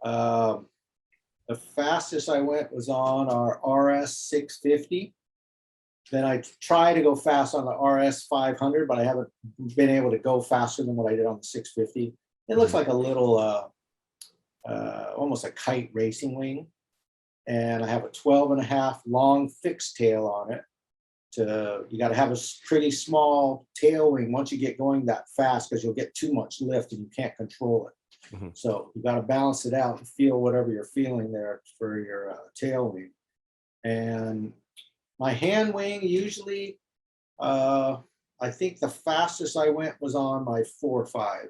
the fastest I went was on our RS 650. Then I try to go fast on the RS 500, but I haven't been able to go faster than what I did on the 650. It looks like a little, almost a kite racing wing. And I have a 12.5 long fixed tail on it. You got to have a pretty small tail wing once you get going that fast, because you'll get too much lift and you can't control it. So you got to balance it out and feel whatever you're feeling there for your tail wing. And my hand wing usually, I think the fastest I went was on my 4.5. I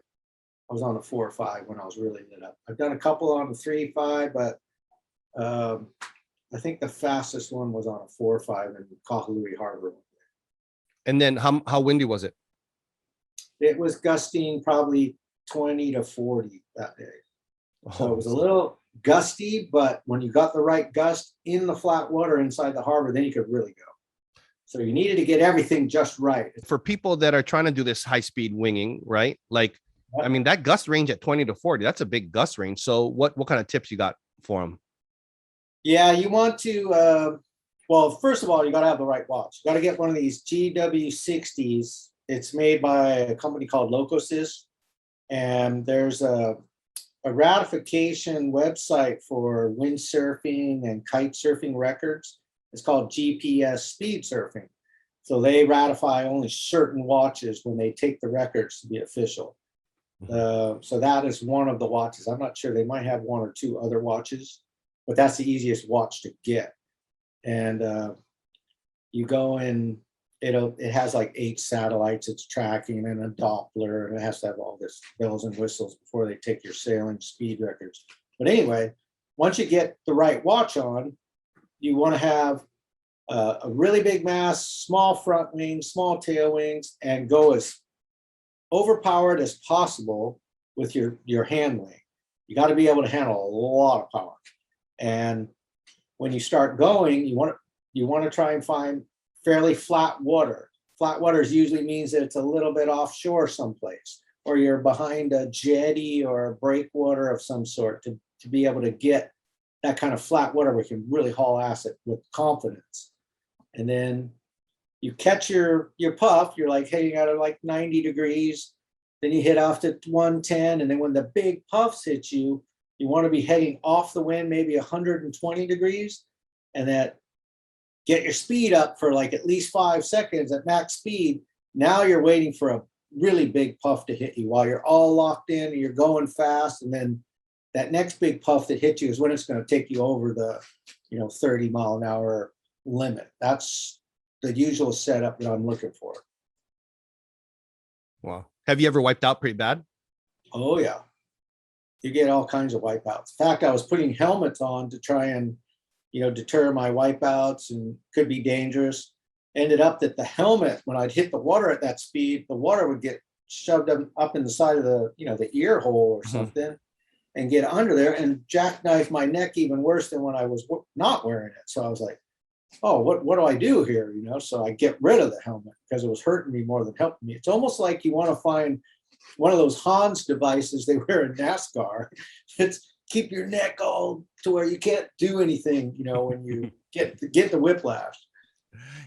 was on the 4.5 when I was really lit up. I've done a couple on the 3.5, but I think the fastest one was on a 4.5 in Kahului Harbor. And then how windy was it? It was gusting probably 20 to 40 that day. So it was a little gusty, but when you got the right gust in the flat water inside the harbor, then you could really go. So you needed to get everything just right. For people that are trying to do this high speed winging, right? Like, I mean, that gust range at 20 to 40, that's a big gust range. So what kind of tips you got for them? Yeah, you want to, well, first of all, you got to have the right watch. You got to get one of these GW60s. It's made by a company called Locosys. And there's a ratification website for windsurfing and kite surfing records. It's called GPS speed surfing. So they ratify only certain watches when they take the records to be official. So that is one of the watches. I'm not sure, they might have one or two other watches, but that's the easiest watch to get. And you go in, it has like 8 satellites it's tracking and a Doppler, and it has to have all this bells and whistles before they take your sailing speed records. But anyway, once you get the right watch on, you want to have a really big mast, small front wings, small tail wings, and go as overpowered as possible with your hand wing. You got to be able to handle a lot of power. And when you start going, you want to try and find fairly flat water. Flat water usually means that it's a little bit offshore someplace, or you're behind a jetty or a breakwater of some sort to be able to get that kind of flat water where you can really haul ass it with confidence. And then you catch your puff, you're like heading out of like 90 degrees, then you hit off to 110, and then when the big puffs hit you, you want to be heading off the wind, maybe 120 degrees, and that get your speed up for like at least 5 seconds at max speed. Now you're waiting for a really big puff to hit you while you're all locked in and you're going fast, and then that next big puff that hits you is when it's going to take you over the 30-mile-an-hour limit. That's the usual setup that I'm looking for. Wow. Have you ever wiped out pretty bad? Oh yeah, you get all kinds of wipeouts. In fact, I was putting helmets on to try and deter my wipeouts, and could be dangerous. Ended up that the helmet, when I'd hit the water at that speed, the water would get shoved up in the side of the ear hole or something, and get under there and jackknife my neck even worse than when I was not wearing it. So I was like, oh, what do I do here? So I get rid of the helmet because it was hurting me more than helping me. It's almost like you want to find one of those Hans devices they wear in NASCAR. It's keep your neck all to where you can't do anything, when you get the whiplash.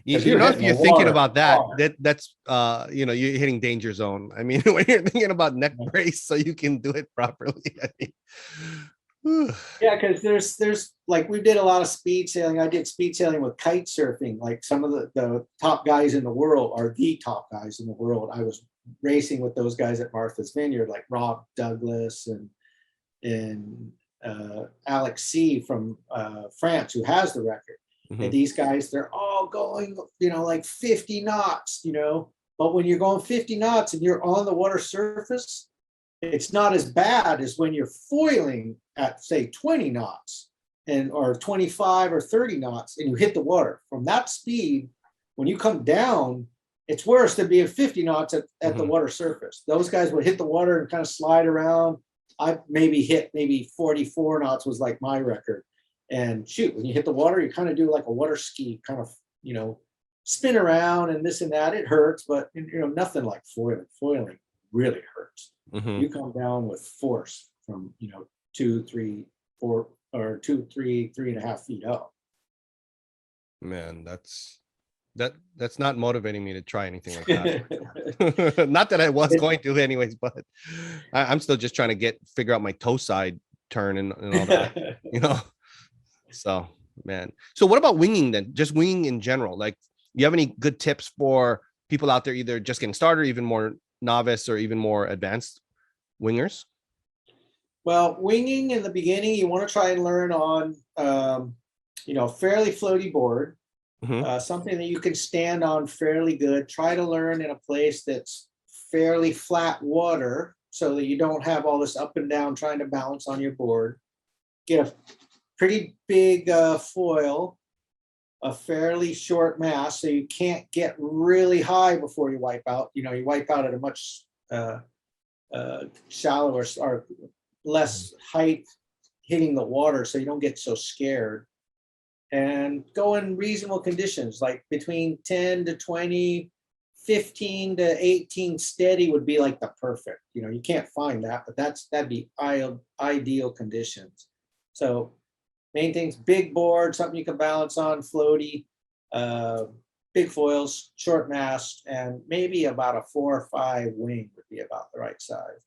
If you're thinking about that's you're hitting danger zone. I mean, when you're thinking about neck brace so you can do it properly. Yeah, because there's like, we did a lot of speed sailing. I did speed sailing with kite surfing. Like some of the top guys in the world are the top guys in the world. I was racing with those guys at Martha's Vineyard, like Rob Douglas and Alex C from France, who has the record. And these guys, they're all going, like 50 knots, but when you're going 50 knots and you're on the water surface, it's not as bad as when you're foiling at, say, 20 knots or 25 or 30 knots and you hit the water. From that speed, when you come down, it's worse than being 50 knots at the water surface. Those guys would hit the water and kind of slide around. I hit 44 knots was like my record. And shoot, when you hit the water, you kind of do like a water ski, kind of, spin around and this and that. It hurts, but nothing like foiling. Foiling really hurts. You come down with force from 2, 3, 4, or 2, 3, 3.5 feet up. Man, that's not motivating me to try anything like that. Not that I was going to anyways, but I'm still just trying to figure out my toe side turn and all that. So, man. So what about winging then? Just winging in general. Like, you have any good tips for people out there, either just getting started, even more novice, or even more advanced wingers? Well, winging in the beginning, you want to try and learn on, fairly floaty board, something that you can stand on fairly good. Try to learn in a place that's fairly flat water so that you don't have all this up and down trying to balance on your board. Get a pretty big foil, a fairly short mast, so you can't get really high before you wipe out. You wipe out at a much shallower or less height hitting the water, so you don't get so scared. And go in reasonable conditions, like between 10 to 20, 15 to 18 steady would be like the perfect. You can't find that, but that'd be ideal conditions. So main things: big board, something you can balance on, floaty, big foils, short mast, and maybe about a 4 or 5 wing would be about the right size.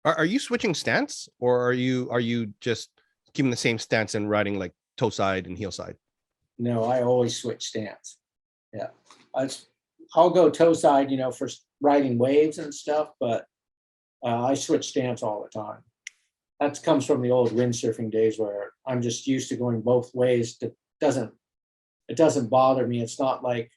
Are you switching stance, or are you just keeping the same stance and riding like toe side and heel side? No, I always switch stance. Yeah, I'll go toe side, you know, for riding waves and stuff, but I switch stance all the time. That comes from the old windsurfing days where I'm just used to going both ways. It doesn't bother me. It's not like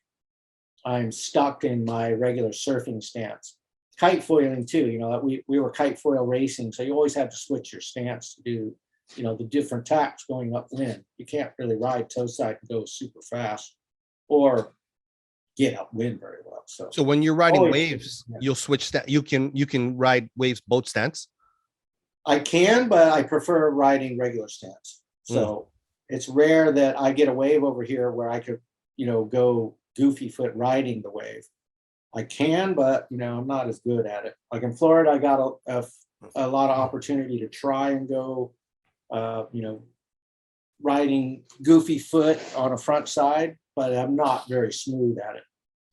I'm stuck in my regular surfing stance. Kite foiling too, you know, we were kite foil racing, so you always have to switch your stance to do, you know, the different tacks going upwind. You can't really ride toe side and go super fast or get upwind very well. So when you're riding always, waves, yeah. you'll switch that. You can ride waves both stance. I can, but I prefer riding regular stance. So it's rare that I get a wave over here where I could, you know, go goofy foot riding the wave. I can, but you know, I'm not as good at it. Like in Florida, I got a lot of opportunity to try and go, you know, riding goofy foot on a front side, but I'm not very smooth at it.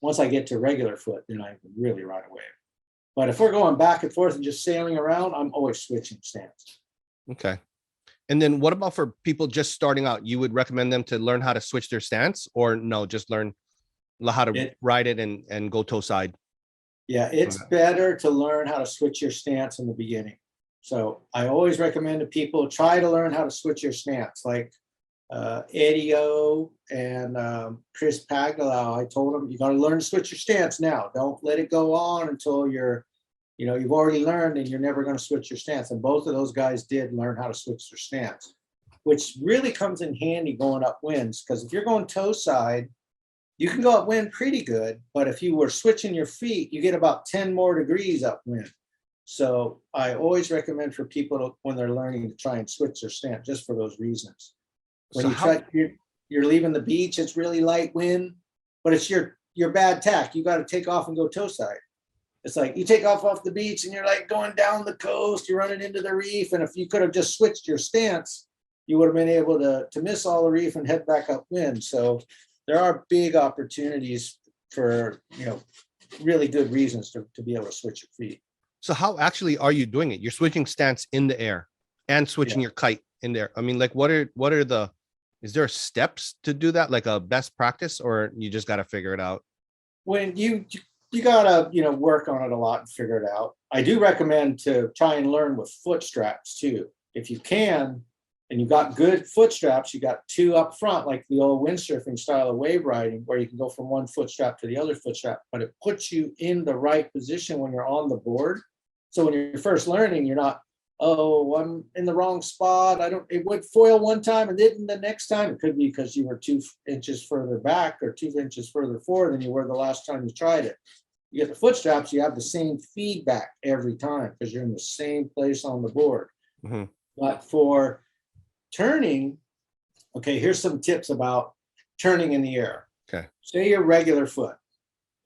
Once I get to regular foot, then I can really ride a wave. But if we're going back and forth and just sailing around, I'm always switching stance. Okay. And then what about for people just starting out? You would recommend them to learn how to switch their stance, or no, just learn how to ride it and go toe side? Yeah, it's better to learn how to switch your stance in the beginning. So I always recommend to people try to learn how to switch your stance. Like Eddie O and Chris Pagdalau, I told them you got to learn to switch your stance now. Don't let it go on until you're, you know, you've already learned and you're never going to switch your stance. And both of those guys did learn how to switch their stance, which really comes in handy going up winds. Because if you're going toe side, you can go upwind pretty good, but if you were switching your feet, you get about 10 more degrees upwind. So I always recommend for people to, when they're learning, to try and switch their stance just for those reasons. When you're leaving the beach, it's really light wind, but it's your bad tack. You got to take off and go toe side. It's like you take off the beach and you're like going down the coast, you're running into the reef. And if you could have just switched your stance, you would have been able to miss all the reef and head back upwind. So there are big opportunities for, you know, really good reasons to be able to switch your feet. So how actually are you doing it? You're switching stance in the air and switching your kite in there. I mean, like, is there steps to do that? Like a best practice, or you just got to figure it out? When you gotta, you know, work on it a lot and figure it out. I do recommend to try and learn with foot straps too. If you can, and you got good foot straps, you got two up front, like the old windsurfing style of wave riding, where you can go from one foot strap to the other foot strap, but it puts you in the right position when you're on the board. So when you're first learning, you're not, oh, I'm in the wrong spot. It would foil one time and then the next time. It could be because you were 2 inches further back or 2 inches further forward than you were the last time you tried it. You get the foot straps, you have the same feedback every time because you're in the same place on the board. But for turning, okay, here's some tips about turning in the air. Okay. Say your regular foot.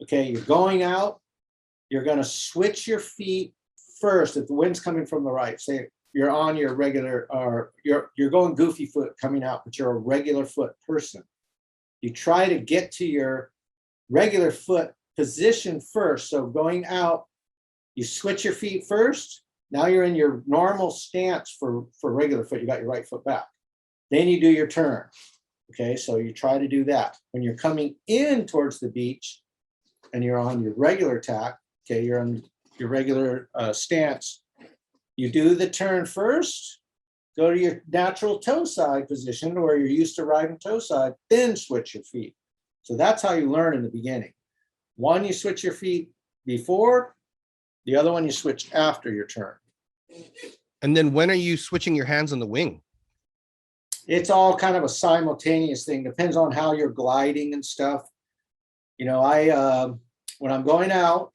Okay, you're going out, you're going to switch your feet first. If the wind's coming from the right, say you're on your regular, or you're going goofy foot coming out, but you're a regular foot person. You try to get to your regular foot position first. So going out, you switch your feet first. Now you're in your normal stance for regular foot. You got your right foot back. Then you do your turn. Okay, so you try to do that. When you're coming in towards the beach and you're on your regular tack, okay, you're on your regular stance, you do the turn first, go to your natural toe side position where you're used to riding toe side, then switch your feet. So that's how you learn in the beginning. One, you switch your feet before, the other one you switch after your turn. And then when are you switching your hands on the wing? It's all kind of a simultaneous thing. Depends on how you're gliding and stuff. You know, when I'm going out,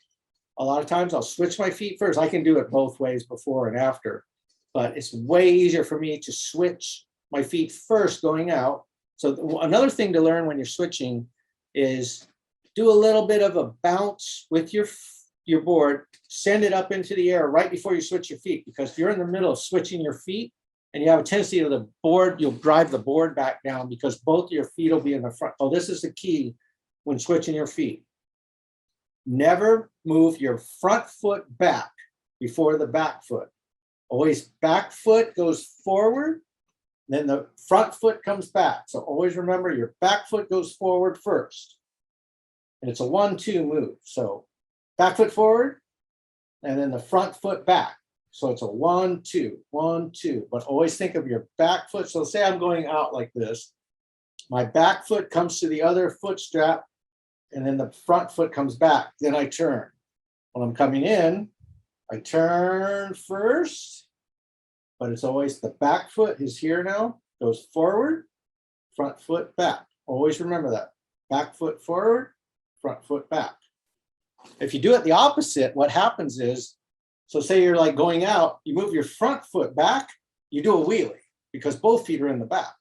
a lot of times I'll switch my feet first. I can do it both ways, before and after, but it's way easier for me to switch my feet first going out. So another thing to learn when you're switching is do a little bit of a bounce with your board, send it up into the air right before you switch your feet, because you're in the middle of switching your feet and you have a tendency to the board, you'll drive the board back down because both your feet will be in the front. Oh, this is the key when switching your feet. Never move your front foot back before the back foot. Always back foot goes forward, Then the front foot comes back. So always remember your back foot goes forward first. And it's a 1-2 move. So back foot forward, and then the front foot back. So it's a 1-2, 1-2. But always think of your back foot. So say I'm going out like this. My back foot comes to the other foot strap, and then the front foot comes back. Then I turn. When I'm coming in, I turn first, but it's always the back foot is here now, goes forward, front foot back. Always remember that. Back foot forward, front foot back. If you do it the opposite, what happens is, so say you're like going out, you move your front foot back, you do a wheelie because both feet are in the back.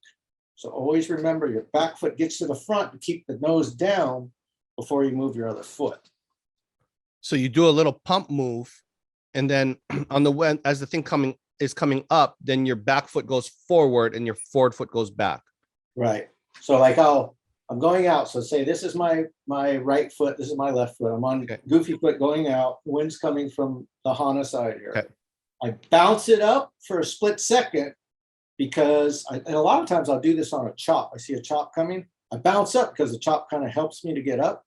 So always remember your back foot gets to the front to keep the nose down before you move your other foot. So you do a little pump move, and then on the when as the thing coming up, then your back foot goes forward and your forward foot goes back. Right. So like I'm going out. So say this is my right foot, this is my left foot. I'm on goofy foot going out. Wind's coming from the Hana side here. Okay. I bounce it up for a split second because and a lot of times I'll do this on a chop. I see a chop coming. I bounce up because the chop kind of helps me to get up.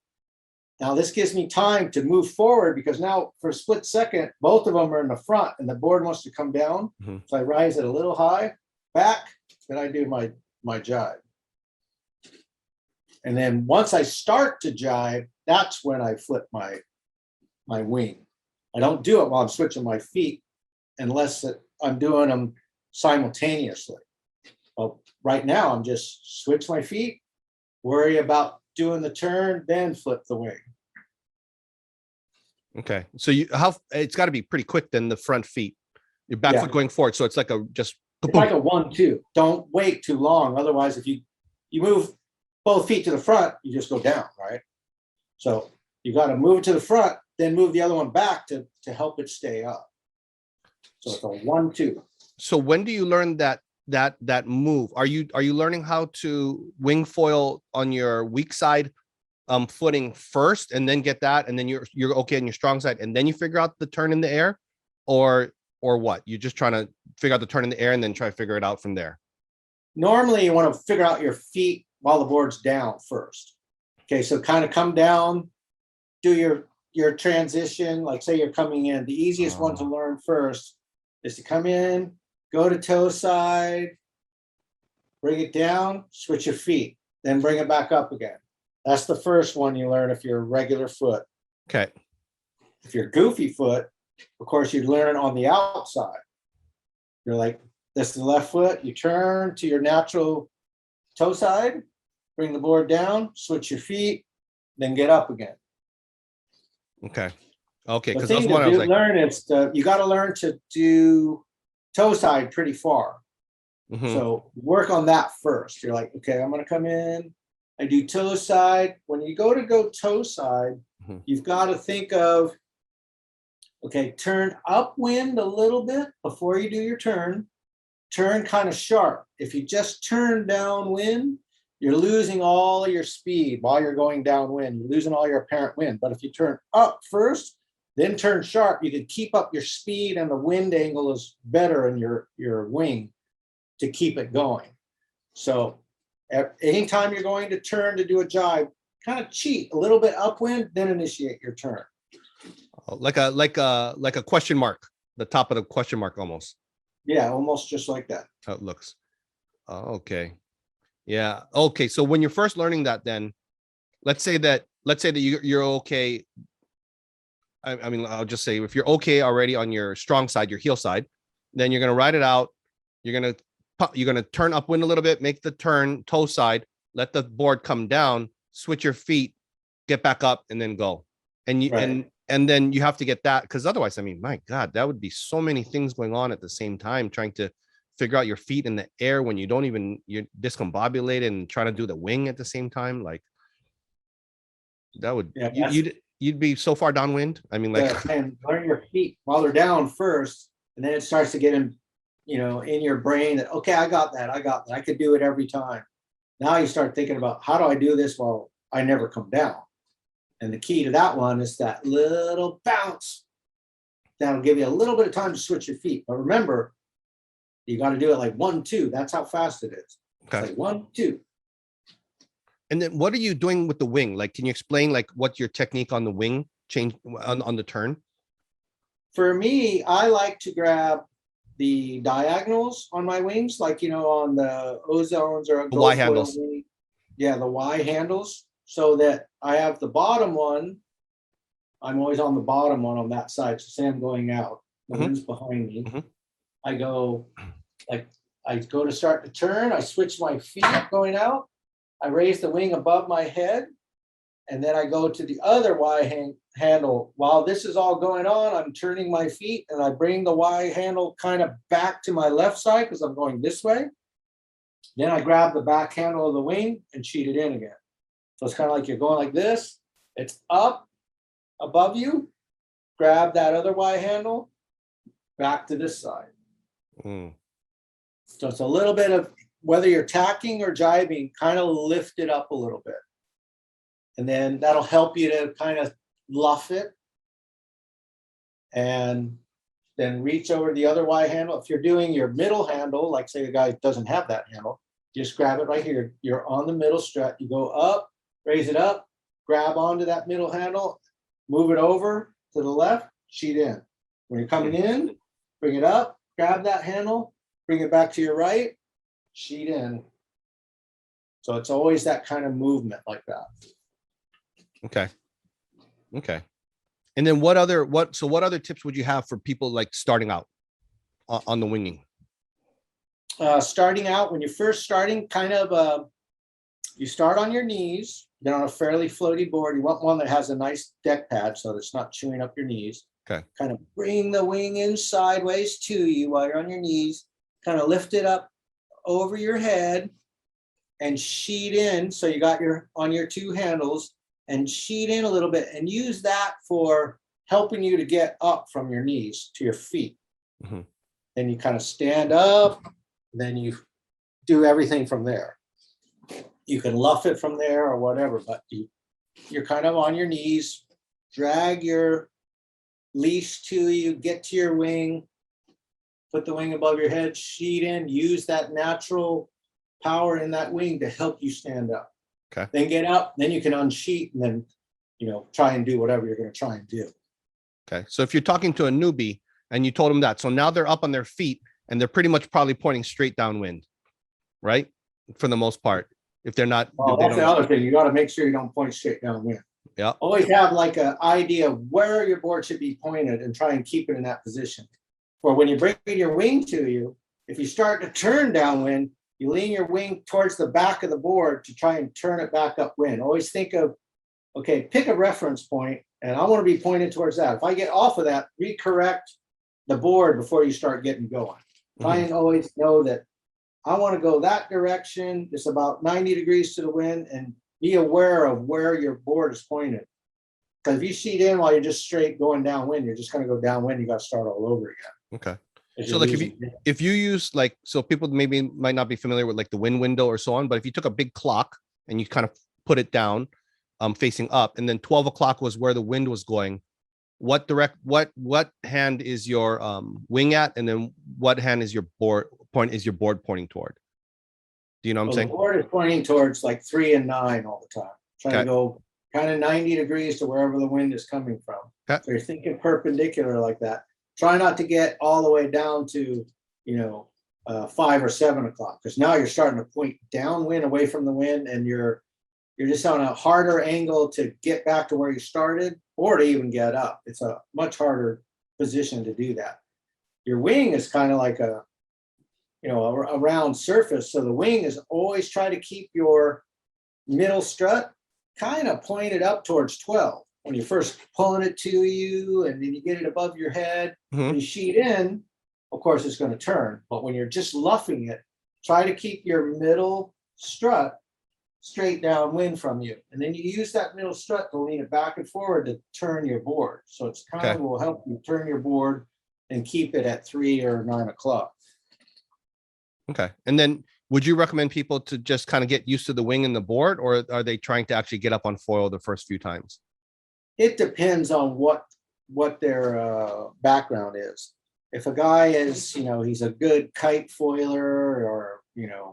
Now this gives me time to move forward because now for a split second, both of them are in the front and the board wants to come down. Mm-hmm. So I rise it a little high, back, then I do my jibe. And then once I start to jibe, that's when I flip my wing. I don't do it while I'm switching my feet unless I'm doing them simultaneously. Well, right now I'm just switch my feet, worry about doing the turn, then flip the wing. Okay, so it's got to be pretty quick then, the front feet, your back foot going forward. So it's like it's like a 1-2. Don't wait too long. Otherwise, if you move both feet to the front, you just go down, right? So you got to move it to the front, then move the other one back to help it stay up. So it's a 1-2. So when do you learn that move? Are you learning how to wing foil on your weak side footing first and then get that, and then you're okay on your strong side, and then you figure out the turn in the air, or what? You're just trying to figure out the turn in the air and then try to figure it out from there? Normally you want to figure out your feet while the board's down first. Okay, so kind of come down, do your transition, like say you're coming in. The easiest one to learn first is to come in, go to toe side, bring it down, switch your feet, then bring it back up again. That's the first one you learn if you're a regular foot. Okay. If you're goofy foot, of course, you learn it on the outside. You're like, this is the left foot, you turn to your natural toe side, bring the board down, switch your feet, then get up again. Okay. Okay. The thing to learn is you got to learn to do toe side pretty far. Mm-hmm. So work on that first. You're like, okay, I'm going to come in. I do toe side. When you go toe side, mm-hmm. You've got to think of, okay, turn upwind a little bit before you do your turn. Turn kind of sharp. If you just turn downwind, you're losing all your speed while you're going downwind. You're losing all your apparent wind. But if you turn up first, then turn sharp, you can keep up your speed, and the wind angle is better in your wing to keep it going. So anytime you're going to turn to do a jibe, kind of cheat a little bit upwind, then initiate your turn. Like a question mark, the top of the question mark almost. Yeah, almost just like that. How it looks. Oh, okay. Yeah. Okay. So when you're first learning that, then let's say that you're okay. I mean, I'll just say if you're okay already on your strong side, your heel side, then you're going to ride it out. You're going to turn upwind a little bit, make the turn toe side, let the board come down, switch your feet, get back up, and then go. And you and then you have to get that, because otherwise, I mean, my God, that would be so many things going on at the same time, trying to figure out your feet in the air when you're discombobulated and trying to do the wing at the same time. Like that would, you'd be so far downwind. I mean, like, and learn your feet while they're down first, and then it starts to get in your brain that, okay, I got that. I could do it every time. Now you start thinking about, how do I do this while I never come down? And the key to that one is that little bounce. That'll give you a little bit of time to switch your feet. But remember, You got to do it like 1, 2. That's how fast it is. Okay. It's like 1, 2. And then what are you doing with the wing? Like, can you explain like what your technique on the wing change on the turn? For me, I like to grab the diagonals on my wings, like, on the Ozones or a The Y GoFoil handles. wing. Yeah, the Y handles, so that I have the bottom one. I'm always on the bottom one on that side. So say I'm going out, the wind's behind me. I go to start the turn. I switch my feet going out. I raise the wing above my head. And then I go to the other Y handle. While this is all going on, I'm turning my feet and I bring the Y handle kind of back to my left side because I'm going this way. Then I grab the back handle of the wing and sheet it in again. So it's kind of like you're going like this. It's up above you. Grab that other Y handle back to this side. So it's a little bit of, whether you're tacking or jibing, kind of lift it up a little bit. And then that'll help you to kind of luff it. And then reach over the other Y handle. If you're doing your middle handle, like say the guy doesn't have that handle, just grab it right here. You're on the middle strut. You go up, raise it up, grab onto that middle handle, move it over to the left, sheet in. When you're coming in, bring it up, grab that handle, bring it back to your right, sheet in. So it's always that kind of movement like that. Okay. And then what other tips would you have for people like starting out on the winging? Starting out, when you're first starting, kind of you start on your knees, then on a fairly floaty board. You want one that has a nice deck pad so that it's not chewing up your knees. Okay. Kind of bring the wing in sideways to you while you're on your knees. Kind of lift it up over your head and sheet in. So you got on your 2 handles, and sheet in a little bit and use that for helping you to get up from your knees to your feet. Then you kind of stand up, then you do everything from there. You can luff it from there or whatever, but you're kind of on your knees, drag your leash to you, get to your wing, put the wing above your head, sheet in, use that natural power in that wing to help you stand up. Okay. Then get up, then you can unsheet and then, try and do whatever you're going to try and do. Okay. So if you're talking to a newbie and you told them that, so now they're up on their feet and they're pretty much probably pointing straight downwind, right? For the most part, if they're not. Well, that's the other thing. You got to make sure you don't point straight downwind. Yeah. Always have like an idea of where your board should be pointed and try and keep it in that position. For when you bring your wing to you, if you start to turn downwind, you lean your wing towards the back of the board to try and turn it back upwind. Always think of, okay, pick a reference point, and I want to be pointed towards that. If I get off of that, recorrect the board before you start getting going. Try and always know that I want to go that direction. It's about 90 degrees to the wind, and be aware of where your board is pointed. Because if you sheet in while you're just straight going downwind, you're just going to go downwind. You got to start all over again. Okay. So like if you use like, so people maybe might not be familiar with like the wind window or so on, but if you took a big clock and you kind of put it down facing up, and then 12 o'clock was where the wind was going, what hand is your wing at, and then what hand is your board pointing toward? Do you know what I'm saying? The board is pointing towards like 3 and 9 all the time. Trying to go kind of 90 degrees to wherever the wind is coming from. So you're thinking perpendicular like that. Try not to get all the way down to, 5 or 7 o'clock, because now you're starting to point downwind away from the wind, and you're just on a harder angle to get back to where you started or to even get up. It's a much harder position to do that. Your wing is kind of like a round surface. So the wing is always try to keep your middle strut kind of pointed up towards 12. When you're first pulling it to you and then you get it above your head, you sheet in, of course it's going to turn. But when you're just luffing it, try to keep your middle strut straight downwind from you. And then you use that middle strut to lean it back and forward to turn your board. So it's kind of will help you turn your board and keep it at 3 or 9 o'clock. Okay. And then would you recommend people to just kind of get used to the wing and the board, or are they trying to actually get up on foil the first few times? It depends on what their background is. if a guy is, he's a good kite foiler or,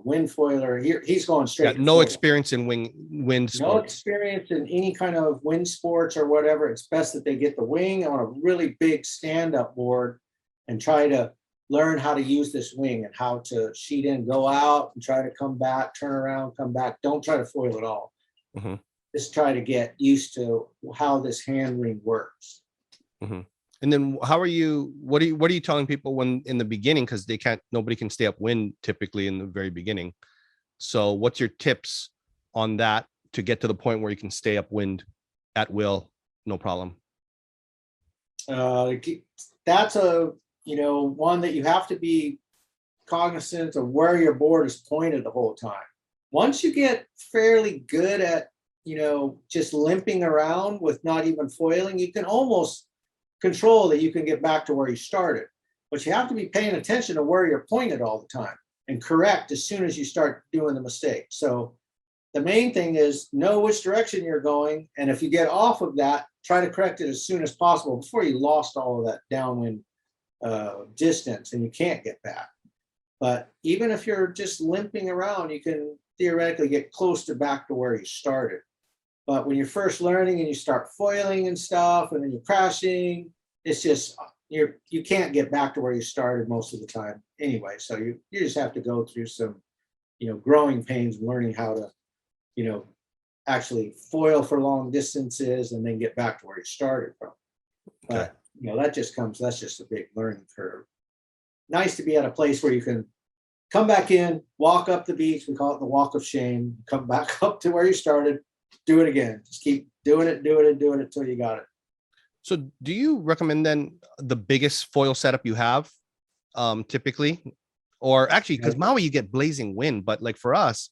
wind foiler, he's going straight. Yeah, to no foil. experience in wind No sports. experience in any kind of wind sports or whatever. It's best that they get the wing on a really big stand-up board and try to learn how to use this wing and how to sheet in, go out and try to come back, turn around, come back. Don't try to foil at all. Mm-hmm. Just try to get used to how this hand ring works. Mm-hmm. And then what are you telling people when in the beginning, because nobody can stay upwind typically in the very beginning. So what's your tips on that to get to the point where you can stay upwind at will, no problem? That's one that you have to be cognizant of where your board is pointed the whole time. Once you get fairly good at, just limping around with not even foiling, you can almost control that you can get back to where you started. But you have to be paying attention to where you're pointed all the time and correct as soon as you start doing the mistake. So the main thing is know which direction you're going. And if you get off of that, try to correct it as soon as possible before you lost all of that downwind distance and you can't get back. But even if you're just limping around, you can theoretically get close to back to where you started. But when you're first learning and you start foiling and stuff, and then you're crashing, it's just you can't get back to where you started most of the time anyway. So you just have to go through some, growing pains, learning how to, actually foil for long distances and then get back to where you started from. Okay. But that's just a big learning curve. Nice to be at a place where you can come back in, walk up the beach. We call it the walk of shame. Come back up to where you started. Do it again. Just keep doing it until you got it. So do you recommend then the biggest foil setup you have typically? Or actually, because Maui, you get blazing wind, but like for us,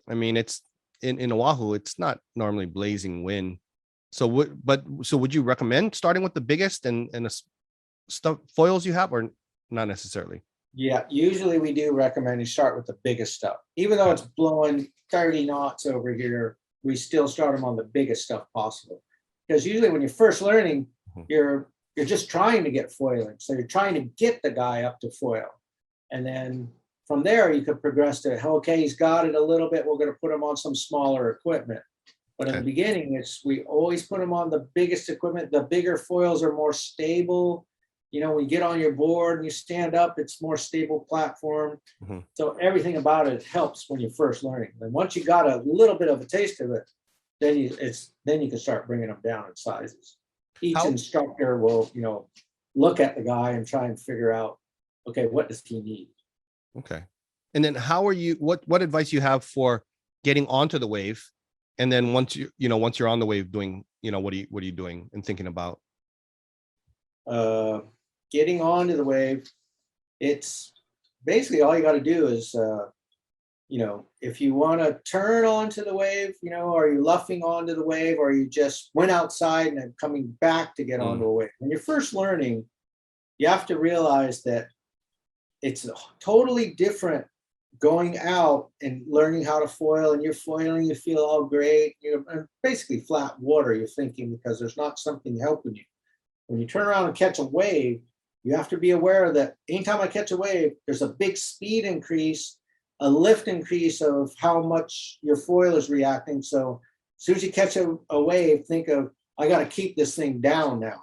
I mean, it's in Oahu, it's not normally blazing wind. So would you recommend starting with the biggest and the stuff foils you have, or not necessarily? Yeah, usually we do recommend you start with the biggest stuff. Even though it's blowing 30 knots over here, we still start them on the biggest stuff possible. Because usually when you're first learning, you're just trying to get foiling. So you're trying to get the guy up to foil. And then from there, you could progress to, okay, he's got it a little bit. We're going to put him on some smaller equipment. But in the beginning, we always put them on the biggest equipment. The bigger foils are more stable. When you get on your board and you stand up, it's more stable platform. Mm-hmm. So everything about it helps when you're first learning. And once you got a little bit of a taste of it, then you can start bringing them down in sizes. Each instructor will, look at the guy and try and figure out, okay, what does he need? Okay. And then what advice you have for getting onto the wave? And then once you're on the wave doing, what are you doing and thinking about? Getting onto the wave, it's basically all you got to do is, if you want to turn onto the wave, are you luffing onto the wave, or you just went outside and then coming back to get onto a wave? When you're first learning, you have to realize that it's totally different going out and learning how to foil, and you're foiling, you feel all great, basically flat water, you're thinking, because there's not something helping you. When you turn around and catch a wave, you have to be aware that anytime I catch a wave, there's a big speed increase, a lift increase of how much your foil is reacting. So as soon as you catch a wave, think of, I got to keep this thing down now,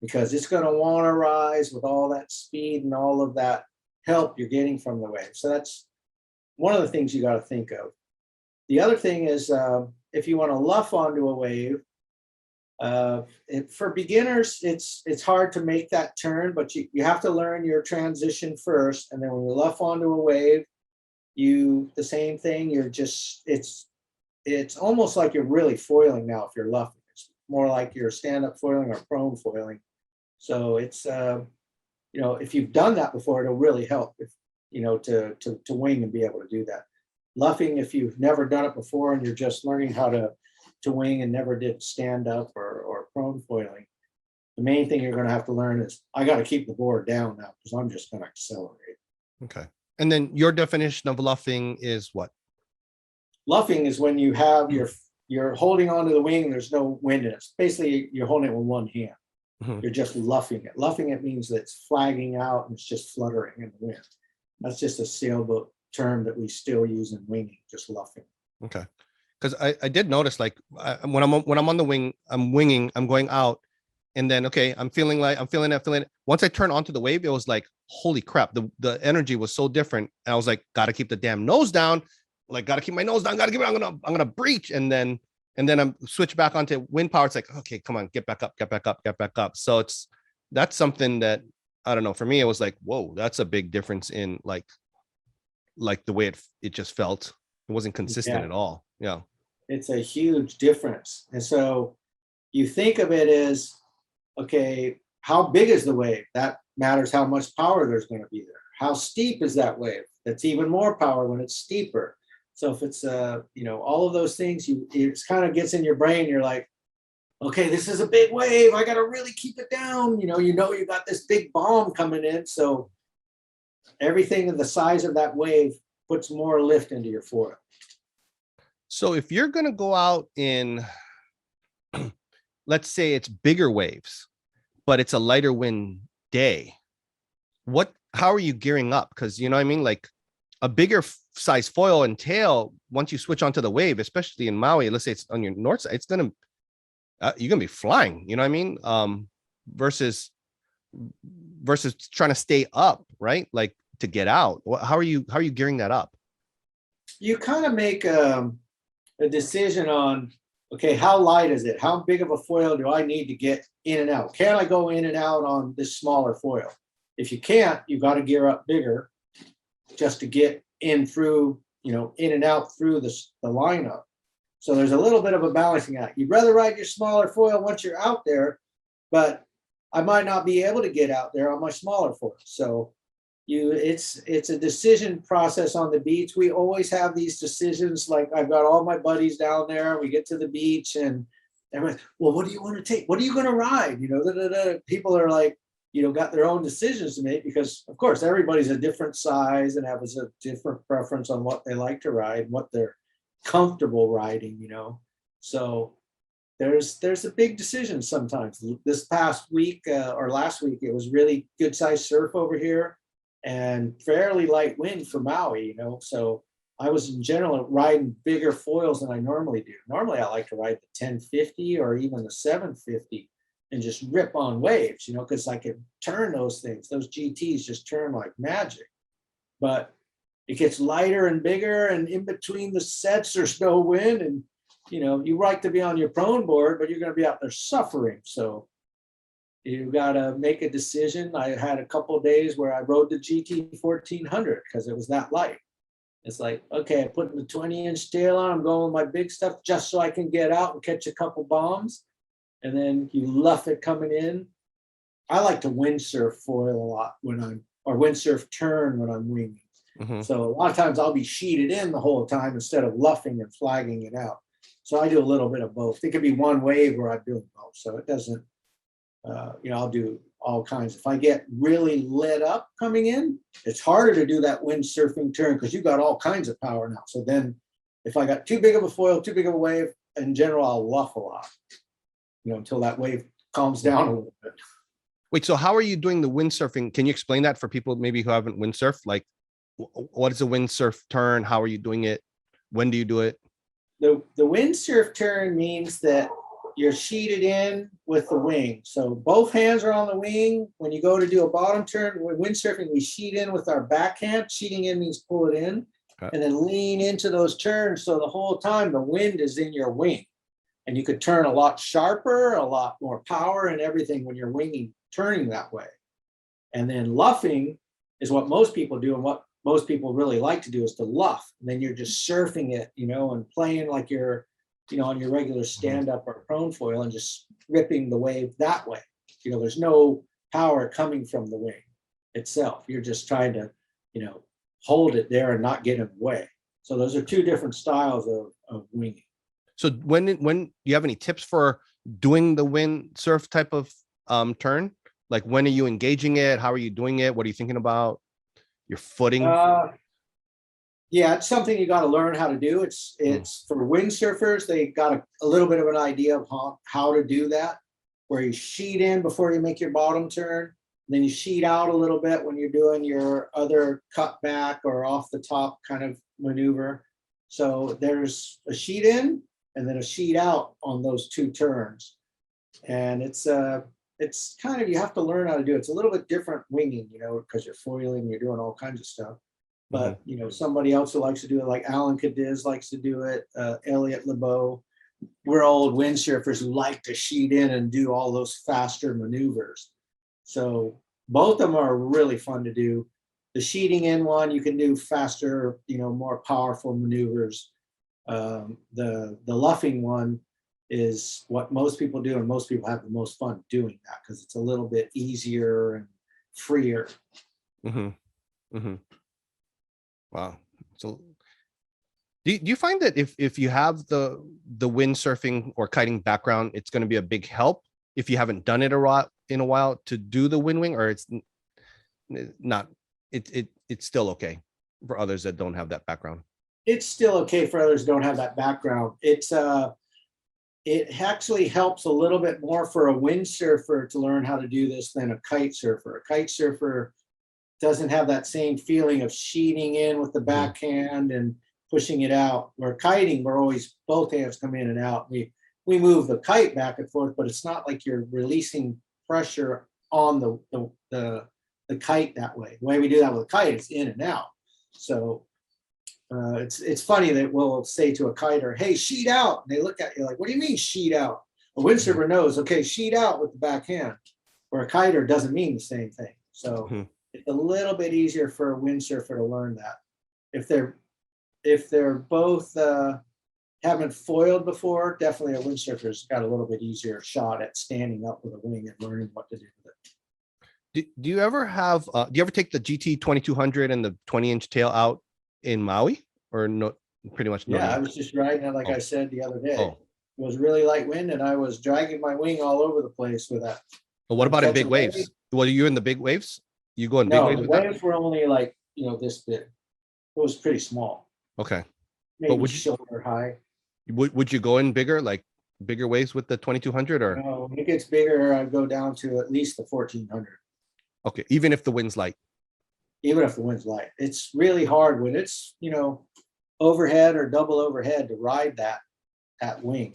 because it's going to want to rise with all that speed and all of that help you're getting from the wave. So that's one of the things you got to think of. The other thing is, if you want to luff onto a wave, for beginners, it's hard to make that turn, but you have to learn your transition first. And then when you luff onto a wave, the same thing, it's almost like you're really foiling now if you're luffing. It's more like you're stand-up foiling or prone foiling. So it's, if you've done that before, it'll really help to wing and be able to do that. Luffing, if you've never done it before and you're just learning how to wing and never did stand up or prone foiling, the main thing you're going to have to learn is, I got to keep the board down now, because I'm just going to accelerate. Okay. And then your definition of luffing is what? Luffing is when you have you're holding onto the wing and there's no wind in it. Basically, you're holding it with one hand. Mhm. You're just luffing it. Luffing it means that it's flagging out and it's just fluttering in the wind. That's just a sailboat term that we still use in winging, just luffing. Okay. Because I did notice, like, when I'm on the wing, I'm winging, I'm going out, and then okay, I'm feeling it. Once I turn onto the wave, it was like, holy crap, the energy was so different. And I was like, gotta keep the damn nose down, like gotta keep my nose down, gotta keep it, I'm gonna breach, and then I'm switch back onto wind power. It's like, okay, come on, get back up, get back up, get back up. So that's something that, I don't know, for me it was like, whoa, that's a big difference in like the way it just felt. It wasn't consistent Yeah, at all. Yeah. it's a huge difference. And so you think of it as, okay, how big is the wave? That matters how much power there's going to be there. How steep is that wave? That's even more power when it's steeper. So if it's all of those things, it kind of gets in your brain. You're like, okay, this is a big wave. I got to really keep it down. You got this big bomb coming in. So everything the size of that wave puts more lift into your foil. So if you're gonna go out in, let's say it's bigger waves, but it's a lighter wind day, how are you gearing up? Because you know what I mean, like a bigger size foil and tail, once you switch onto the wave, especially in Maui, let's say it's on your north side, it's gonna you're gonna be flying, you know what I mean? Versus trying to stay up, right? Like to get out. How are you gearing that up? You kind of make a decision on, okay, how light is it? How big of a foil do I need to get in and out? Can I go in and out on this smaller foil? If you can't, you've got to gear up bigger just to get in through, in and out through the lineup. So there's a little bit of a balancing act. You'd rather ride your smaller foil once you're out there, but I might not be able to get out there on my smaller foil. So it's a decision process on the beach. We always have these decisions. Like I've got all my buddies down there. We get to the beach and everyone's, well, what do you want to take? What are you going to ride? People are like, got their own decisions to make because of course everybody's a different size and has a different preference on what they like to ride, what they're comfortable riding, So there's a big decision sometimes. This past week or last week, it was really good sized surf over here and fairly light wind for Maui, so I was in general riding bigger foils than I normally do. Normally I like to ride the 1050 or even the 750 and just rip on waves, because I can turn those things. Those GTs just turn like magic. But it gets lighter and bigger, and in between the sets there's no wind, and you like to be on your prone board, but you're going to be out there suffering. So you got to make a decision. I had a couple of days where I rode the GT 1400 because it was that light. It's like, okay, I'm putting the 20-inch tail on. I'm going with my big stuff just so I can get out and catch a couple bombs. And then you luff it coming in. I like to windsurf foil a lot or windsurf turn when I'm winging. Mm-hmm. So a lot of times I'll be sheeted in the whole time instead of luffing and flagging it out. So I do a little bit of both. It could be one wave where I'm doing both. So it doesn't, I'll do all kinds. If I get really lit up coming in, it's harder to do that windsurfing turn because you got all kinds of power now. So then if I got too big of a foil, too big of a wave, in general, I'll luff a lot, until that wave calms down a little bit. Wait, so how are you doing the windsurfing? Can you explain that for people maybe who haven't windsurfed? Like, what is a windsurf turn? How are you doing it? When do you do it? The windsurf turn means that you're sheeted in with the wing. So both hands are on the wing. When you go to do a bottom turn, with windsurfing, we sheet in with our backhand. Sheeting in means pull it in, okay, and then lean into those turns. So the whole time the wind is in your wing. And you could turn a lot sharper, a lot more power and everything when you're winging, turning that way. And then luffing is what most people do. And what most people really like to do is to luff. And then you're just surfing it, and playing like you're, on your regular stand-up or prone foil and just ripping the wave that way. There's no power coming from the wing itself. You're just trying to, hold it there and not get in the way. So those are two different styles of winging. So when do you have any tips for doing the windsurf type of turn? Like when are you engaging it? How are you doing it? What are you thinking about? Your footing? Yeah, it's something you got to learn how to do. It's for windsurfers, they got a little bit of an idea of how to do that. where you sheet in before you make your bottom turn. Then you sheet out a little bit when you're doing your other cut back or off the top kind of maneuver. So there's a sheet in and then a sheet out on those 2 turns. And it's kind of, you have to learn how to do it. It's a little bit different winging, you know, because you're foiling, you're doing all kinds of stuff. But, you know, somebody else who likes to do it, like Alan Cadiz likes to do it, Elliot LeBeau. We're old windsurfers who like to sheet in and do all those faster maneuvers. So both of them are really fun to do. The sheeting in one, you can do faster, you know, more powerful maneuvers. The luffing one is what most people do, and most people have the most fun doing that because it's a little bit easier and freer. Wow. So do you find that if you have the windsurfing or kiting background, it's going to be a big help if you haven't done it in a while to do the wind wing, or it's not, it's still okay for others that don't have that background? It's still okay for others who don't have that background. It actually helps a little bit more for a windsurfer to learn how to do this than a kite surfer. A kite surfer doesn't have that same feeling of sheeting in with the backhand and pushing it out. Where kiting, we're always, both hands come in and out. We move the kite back and forth, but it's not like you're releasing pressure on the kite that way. The way we do that with a kite, it's in and out. So it's funny that we'll say to a kiter, hey, sheet out. And they look at you like, what do you mean sheet out? A windsurfer knows, okay, sheet out with the backhand. Where a kiter doesn't mean the same thing. So it's a little bit easier for a windsurfer to learn that. If they're both haven't foiled before, definitely a windsurfer's got a little bit easier shot at standing up with a wing and learning what to do with it. Do you ever have do you ever take the GT 2200 and the 20-inch tail out in Maui, or no? Pretty much no. Yeah, I was just riding it, like I said the other day. It was really light wind and I was dragging my wing all over the place with that. But what about in big waves? Well, you in the big waves? You go in big waves? No, the waves were only like, you know, this big. It was pretty small. Okay. Maybe but would you, shoulder high. Would you go in bigger, like bigger waves with the 2200, or? No, when it gets bigger, I go down to at least the 1400. Okay, even if the wind's light. Even if the wind's light, it's really hard when it's, you know, overhead or double overhead to ride that wing.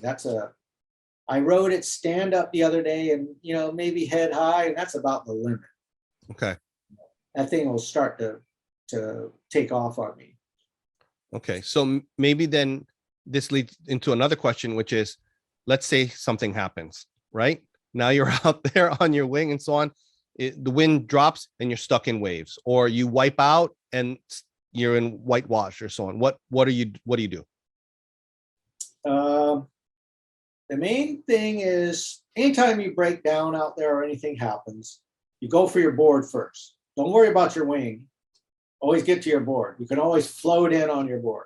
I rode it stand up the other day, and you know, maybe head high, and that's about the limit. Okay. That thing will start to take off on me. Okay, so maybe then this leads into another question, which is, let's say something happens, right? Now you're out there on your wing and so on. The wind drops and you're stuck in waves, or you wipe out and you're in whitewash or so on. What do you do? The main thing is, anytime you break down out there or anything happens, you go for your board first. Don't worry about your wing. Always get to your board. You can always float in on your board.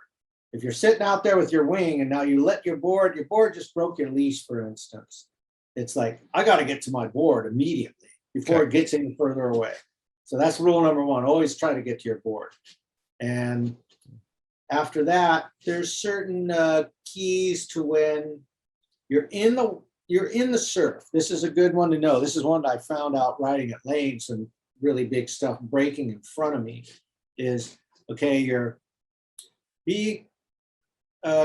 If you're sitting out there with your wing and now you let your board just broke your leash, for instance. It's like, I got to get to my board immediately before it gets any further away. So that's rule number one. Always try to get to your board. And after that, there's certain keys to when you're in the surf. This is a good one to know. This is one that I found out riding at Lane, some really big stuff breaking in front of me. Is okay, be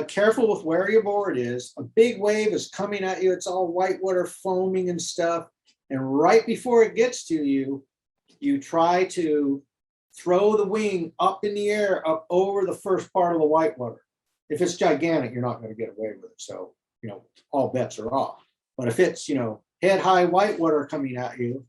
careful with where your board is. A big wave is coming at you. It's all whitewater foaming and stuff. And right before it gets to you, you try to throw the wing up in the air, up over the first part of the whitewater. If it's gigantic, you're not going to get away with it. So, you know, all bets are off. But if it's, you know, head high whitewater coming at you,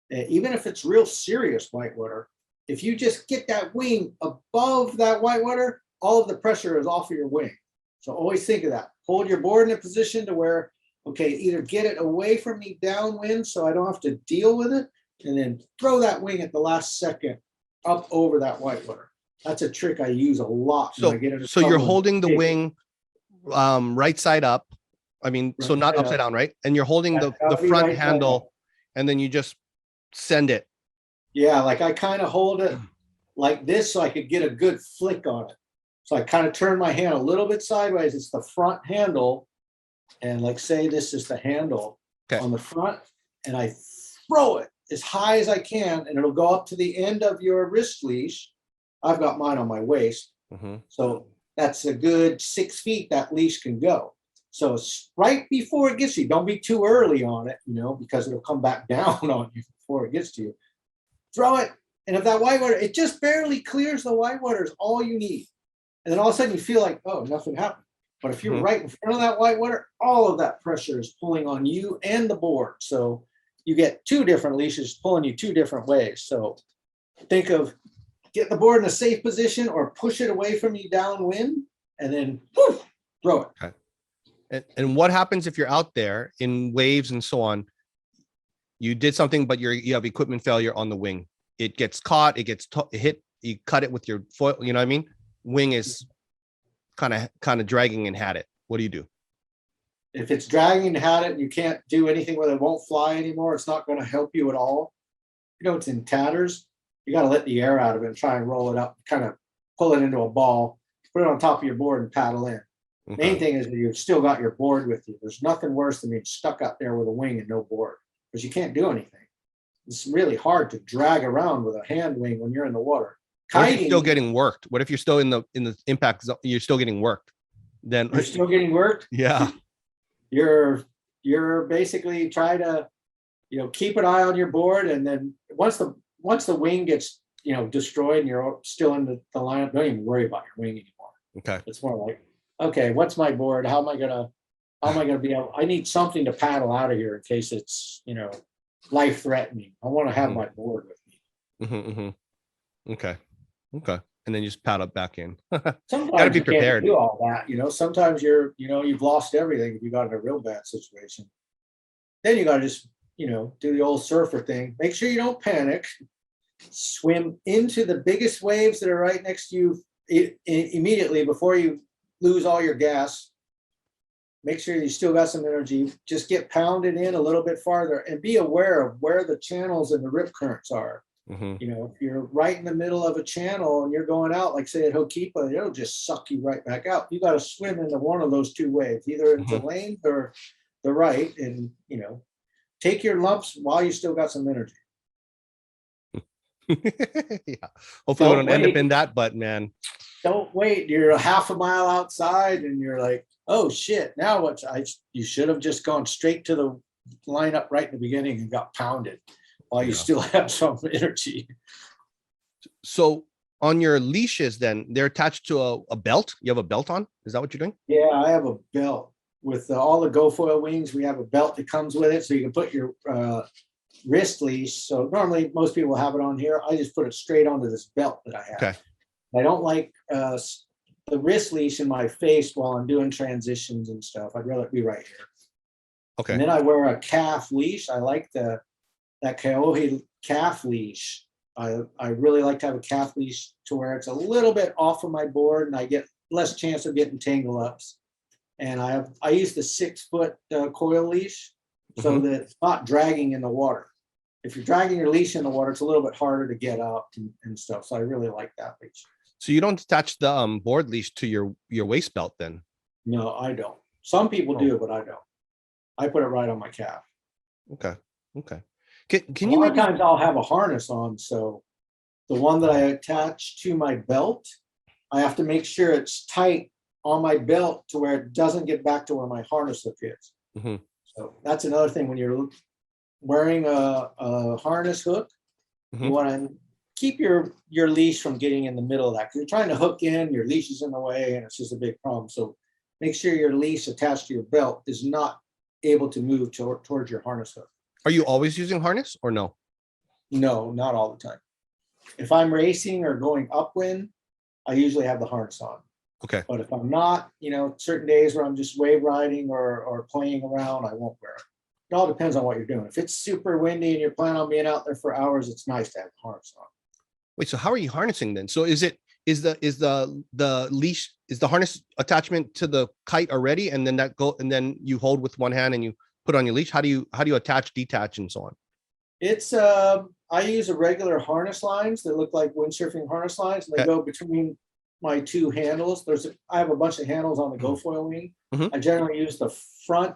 even if it's real serious whitewater, if you just get that wing above that whitewater, all of the pressure is off of your wing. So always think of that. Hold your board in a position to where, okay, either get it away from me downwind so I don't have to deal with it, and then throw that wing at the last second up over that whitewater. That's a trick I use a lot. So you're holding the wing right side up. I mean, so not upside down, right? And you're holding the front handle, and then you just send it. Yeah, like I kind of hold it like this so I could get a good flick on it. So I kind of turn my hand a little bit sideways. It's the front handle. And like say this is the handle. on the front, and I throw it as high as I can, and it'll go up to the end of your wrist leash. I've got mine on my waist. So that's a good 6 feet that leash can go. So it's right before it gets to you. Don't be too early on it, because it'll come back down on you before it gets to you. Throw it. And if that whitewater, it just barely clears the whitewater is all you need. And then all of a sudden you feel like, oh, nothing happened. But if you're right in front of that whitewater, all of that pressure is pulling on you and the board. So you get 2 different leashes pulling you 2 different ways. So think of get the board in a safe position or push it away from you downwind, and then whoosh, throw it. Okay. And what happens if you're out there in waves and so on? You did something, but you have equipment failure on the wing. It gets caught, it gets hit, you cut it with your foil, you know what I mean? Wing is kind of dragging and had it. What do you do? If it's dragging and had it and you can't do anything with it, won't fly anymore, it's not going to help you at all. It's in tatters. You got to let the air out of it and try and roll it up, kind of pull it into a ball, put it on top of your board and paddle in. Main thing is that you've still got your board with you. There's nothing worse than being stuck up there with a wing and no board, because you can't do anything. It's really hard to drag around with a hand wing when you're in the water. What if you're still getting worked? What if you're still in the impact zone? You're still getting worked. Then you're still getting worked. Yeah. You're basically trying to, keep an eye on your board, and then once the wing gets destroyed and you're still in the lineup, don't even worry about your wing anymore. Okay. It's more like, okay, what's my board? How am I gonna be able? I need something to paddle out of here in case it's life threatening. I want to have my board with me. Okay. And then you just paddle back in. Sometimes gotta be you prepared. can't do all that. Sometimes you've lost everything if you got in a real bad situation. Then you got to just do the old surfer thing. Make sure you don't panic. Swim into the biggest waves that are right next to you immediately before you lose all your gas. Make sure you still got some energy. Just get pounded in a little bit farther and be aware of where the channels and the rip currents are. If you're right in the middle of a channel and you're going out, like say at Hokipa, it'll just suck you right back out. You got to swim into one of those 2 waves, either into lanes or the right, and take your lumps while you still got some energy. Yeah. Hopefully we don't end up in that, but man. Don't wait. You're a half a mile outside and you're like, oh shit, now what? You should have just gone straight to the lineup right in the beginning and got pounded while you still have some energy. So on your leashes, then they're attached to a belt. You have a belt on? Is that what you're doing? Yeah, I have a belt with all the GoFoil wings. We have a belt that comes with it, so you can put your wrist leash. So normally most people have it on here. I just put it straight onto this belt that I have. Okay. I don't like the wrist leash in my face while I'm doing transitions and stuff. I'd rather it be right here. Okay. And then I wear a calf leash. I like that Kaohe calf leash. I really like to have a calf leash to where it's a little bit off of my board and I get less chance of getting tangle ups. And I use the 6-foot coil leash so that it's not dragging in the water. If you're dragging your leash in the water, it's a little bit harder to get up and stuff. So I really like that leash. So you don't attach the board leash to your waist belt then? No, I don't. Some people do, but I don't. I put it right on my calf. Okay. Can you? A lot of times I'll have a harness on, so the one that I attach to my belt, I have to make sure it's tight on my belt to where it doesn't get back to where my harness hook is. So that's another thing when you're wearing a harness hook, you want to keep your leash from getting in the middle of that, because you're trying to hook in, your leash is in the way, and it's just a big problem. So make sure your leash attached to your belt is not able to move towards your harness hook. Are you always using harness or no? No, not all the time. If I'm racing or going upwind, I usually have the harness on. Okay. But if I'm not, certain days where I'm just wave riding or playing around, I won't wear it. It all depends on what you're doing. If it's super windy and you're planning on being out there for hours, it's nice to have the harness on. Wait, so how are you harnessing then? So is the leash, is the harness attachment to the kite already, and then you hold with one hand and you put on your leash? How do you attach, detach, and so on? It's I use a regular harness lines that look like windsurfing harness lines, and they go between my 2 handles. I have a bunch of handles on the GoFoil wing. I generally use the front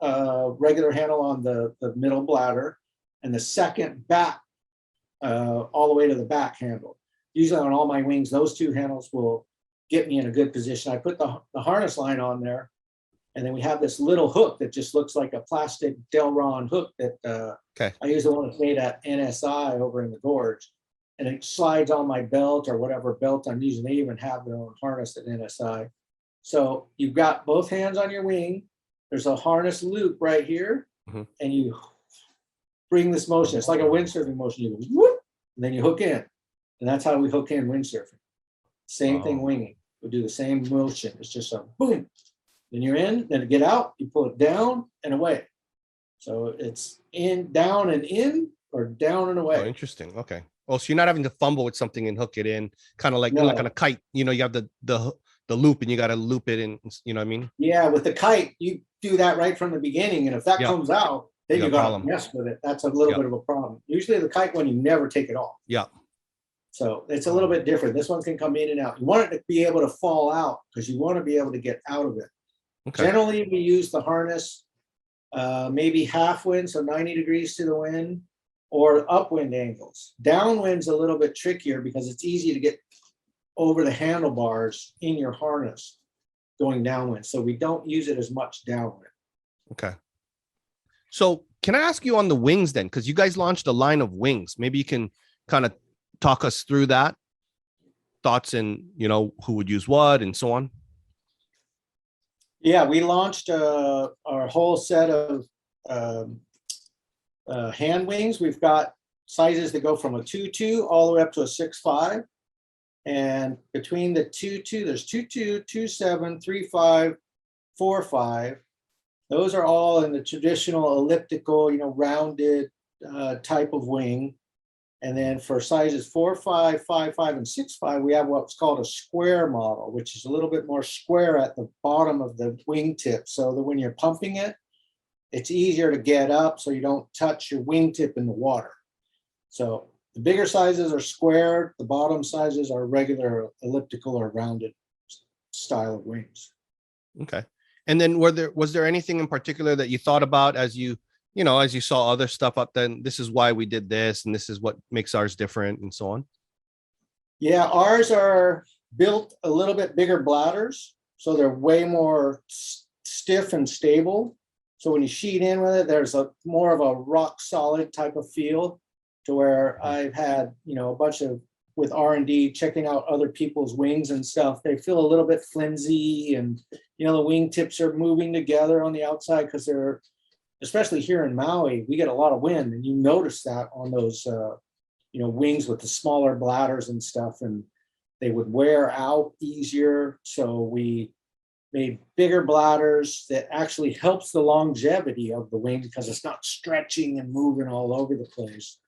regular handle on the middle bladder, and the second back all the way to the back handle. Usually on all my wings, those two handles will get me in a good position. I put the harness line on there, and then we have this little hook that just looks like a plastic Delron hook that I use the one that's made at NSI over in the gorge, and it slides on my belt or whatever belt I'm using. They even have their own harness at NSI. So you've got both hands on your wing. There's a harness loop right here, and you bring this motion. It's like a windsurfing motion. You go whoop, and then you hook in, and that's how we hook in windsurfing. Same thing winging. We do the same motion. It's just a boom. Then you're in. Then to get out, you pull it down and away. So it's in, down, and in, or down and away. Oh, interesting. Okay. Oh, so you're not having to fumble with something and hook it in, kind of like like on a kite. You know, you have the loop, and you got to loop it in. You know what I mean? Yeah. With the kite, you do that right from the beginning, and if that comes out, then you got to mess with it. That's a little bit of a problem. Usually the kite one, you never take it off. Yeah. So it's a little bit different. This one can come in and out. You want it to be able to fall out because you want to be able to get out of it. Okay. Generally, we use the harness maybe half wind, so 90 degrees to the wind, or upwind angles. Downwind's a little bit trickier because it's easy to get over the handlebars in your harness going downwind. So we don't use it as much downwind. Okay. So can I ask you on the wings then? Because you guys launched a line of wings. Maybe you can kind of talk us through that. Thoughts and, you know, who would use what and so on. Yeah, we launched our whole set of hand wings. We've got sizes that go from a 2.2 all the way up to a 6.5. And between the 2.2, there's 2.2, 2.7, 3.5, 4.5. Those are all in the traditional elliptical, you know, rounded type of wing. And then for sizes 4.5, 5.5, and 6.5, we have what's called a square model, which is a little bit more square at the bottom of the wingtip, so that when you're pumping it, it's easier to get up so you don't touch your wingtip in the water. So the bigger sizes are square, the bottom sizes are regular elliptical or rounded style of wings. Okay. And then was there anything in particular that you thought about as you saw other stuff up, then this is why we did this, and this is what makes ours different, and so on? Yeah, ours are built a little bit bigger bladders, so they're way more stiff and stable. So when you sheet in with it, there's a more of a rock solid type of feel, to where I've had, you know, a bunch of, with R&D, checking out other people's wings and stuff, they feel a little bit flimsy, and, you know, the wingtips are moving together on the outside because they're, especially here in Maui, we get a lot of wind, and you notice that on those, you know, wings with the smaller bladders and stuff, and they would wear out easier. So we made bigger bladders that actually helps the longevity of the wing because it's not stretching and moving all over the place.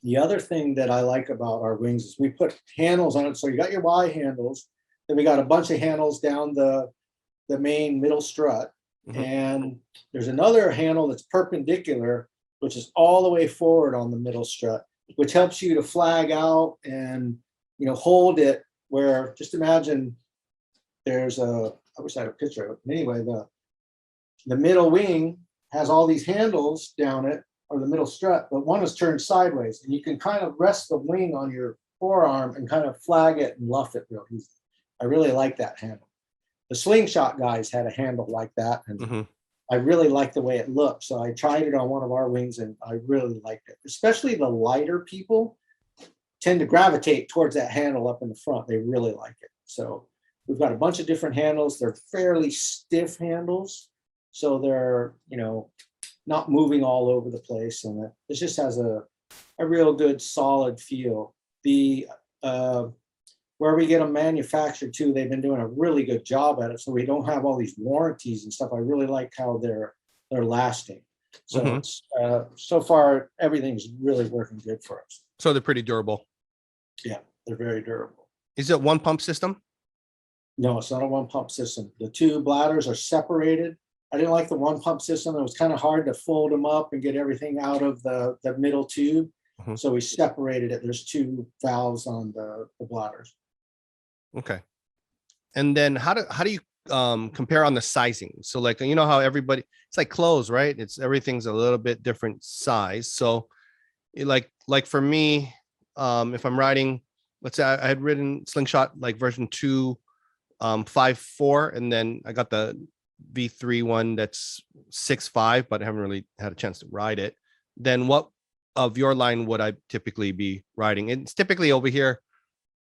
The other thing that I like about our wings is we put handles on it. So you got your Y handles, then we got a bunch of handles down the main middle strut. And there's another handle that's perpendicular, which is all the way forward on the middle strut, which helps you to flag out and, you know, hold it where, just imagine there's I wish I had a picture of it. Anyway, the middle wing has all these handles down it, or the middle strut, but one is turned sideways, and you can kind of rest the wing on your forearm and kind of flag it and luff it real easy. I really like that handle. The slingshot guys had a handle like that, and I really liked the way it looked. So I tried it on one of our wings, and I really liked it. Especially the lighter people tend to gravitate towards that handle up in the front. They really like it. So we've got a bunch of different handles. They're fairly stiff handles, so they're, you know, not moving all over the place, and it just has a real good solid feel. The where we get them manufactured too, they've been doing a really good job at it, so we don't have all these warranties and stuff. I really like how they're lasting. So so far everything's really working good for us. So they're pretty durable. Yeah, they're very durable. Is it one pump system? No, it's not a one pump system. The two bladders are separated. I didn't like the one pump system. It was kind of hard to fold them up and get everything out of the middle tube. So we separated it. There's two valves on the bladders. Okay. And then how do you compare on the sizing. So like, you know how everybody, it's like clothes, right? It's everything's a little bit different size. So like for me, if I'm riding, let's say I had ridden slingshot like version 2, 5.4, and then I got the V3 one that's 6.5, but I haven't really had a chance to ride it. Then what of your line would I typically be riding? It's typically over here,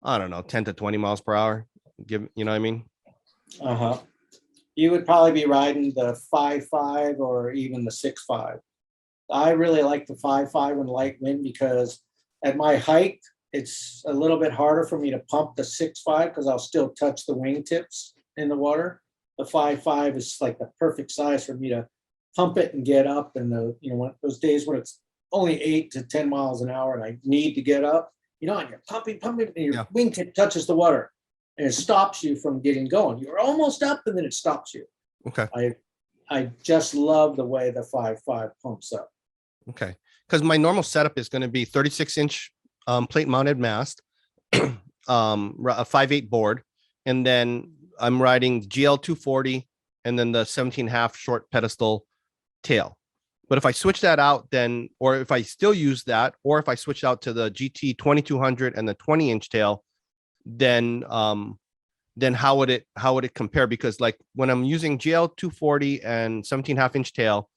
I don't know, 10 to 20 miles per hour. Give, you know what I mean? Uh-huh. You would probably be riding the 5.5 or even the 6.5. I really like the 5.5 and light wind because at my height, it's a little bit harder for me to pump the 6.5 because I'll still touch the wingtips in the water. The 5.5 is like the perfect size for me to pump it and get up. And those days when it's only 8 to 10 miles an hour and I need to get up, and you're pumping, and your wingtip touches the water and it stops you from getting going. You're almost up and then it stops you. Okay. I just love the way the 5.5 pumps up. Okay. Because my normal setup is going to be 36-inch plate mounted mast, a 5.8 board, and then I'm riding GL 240 and then the 17.5 short pedestal tail. But if I switch that out, then, or if I still use that, or if I switch out to the GT 2200 and the 20-inch tail, then how would it compare? Because like when I'm using GL 240 and 17.5-inch tail,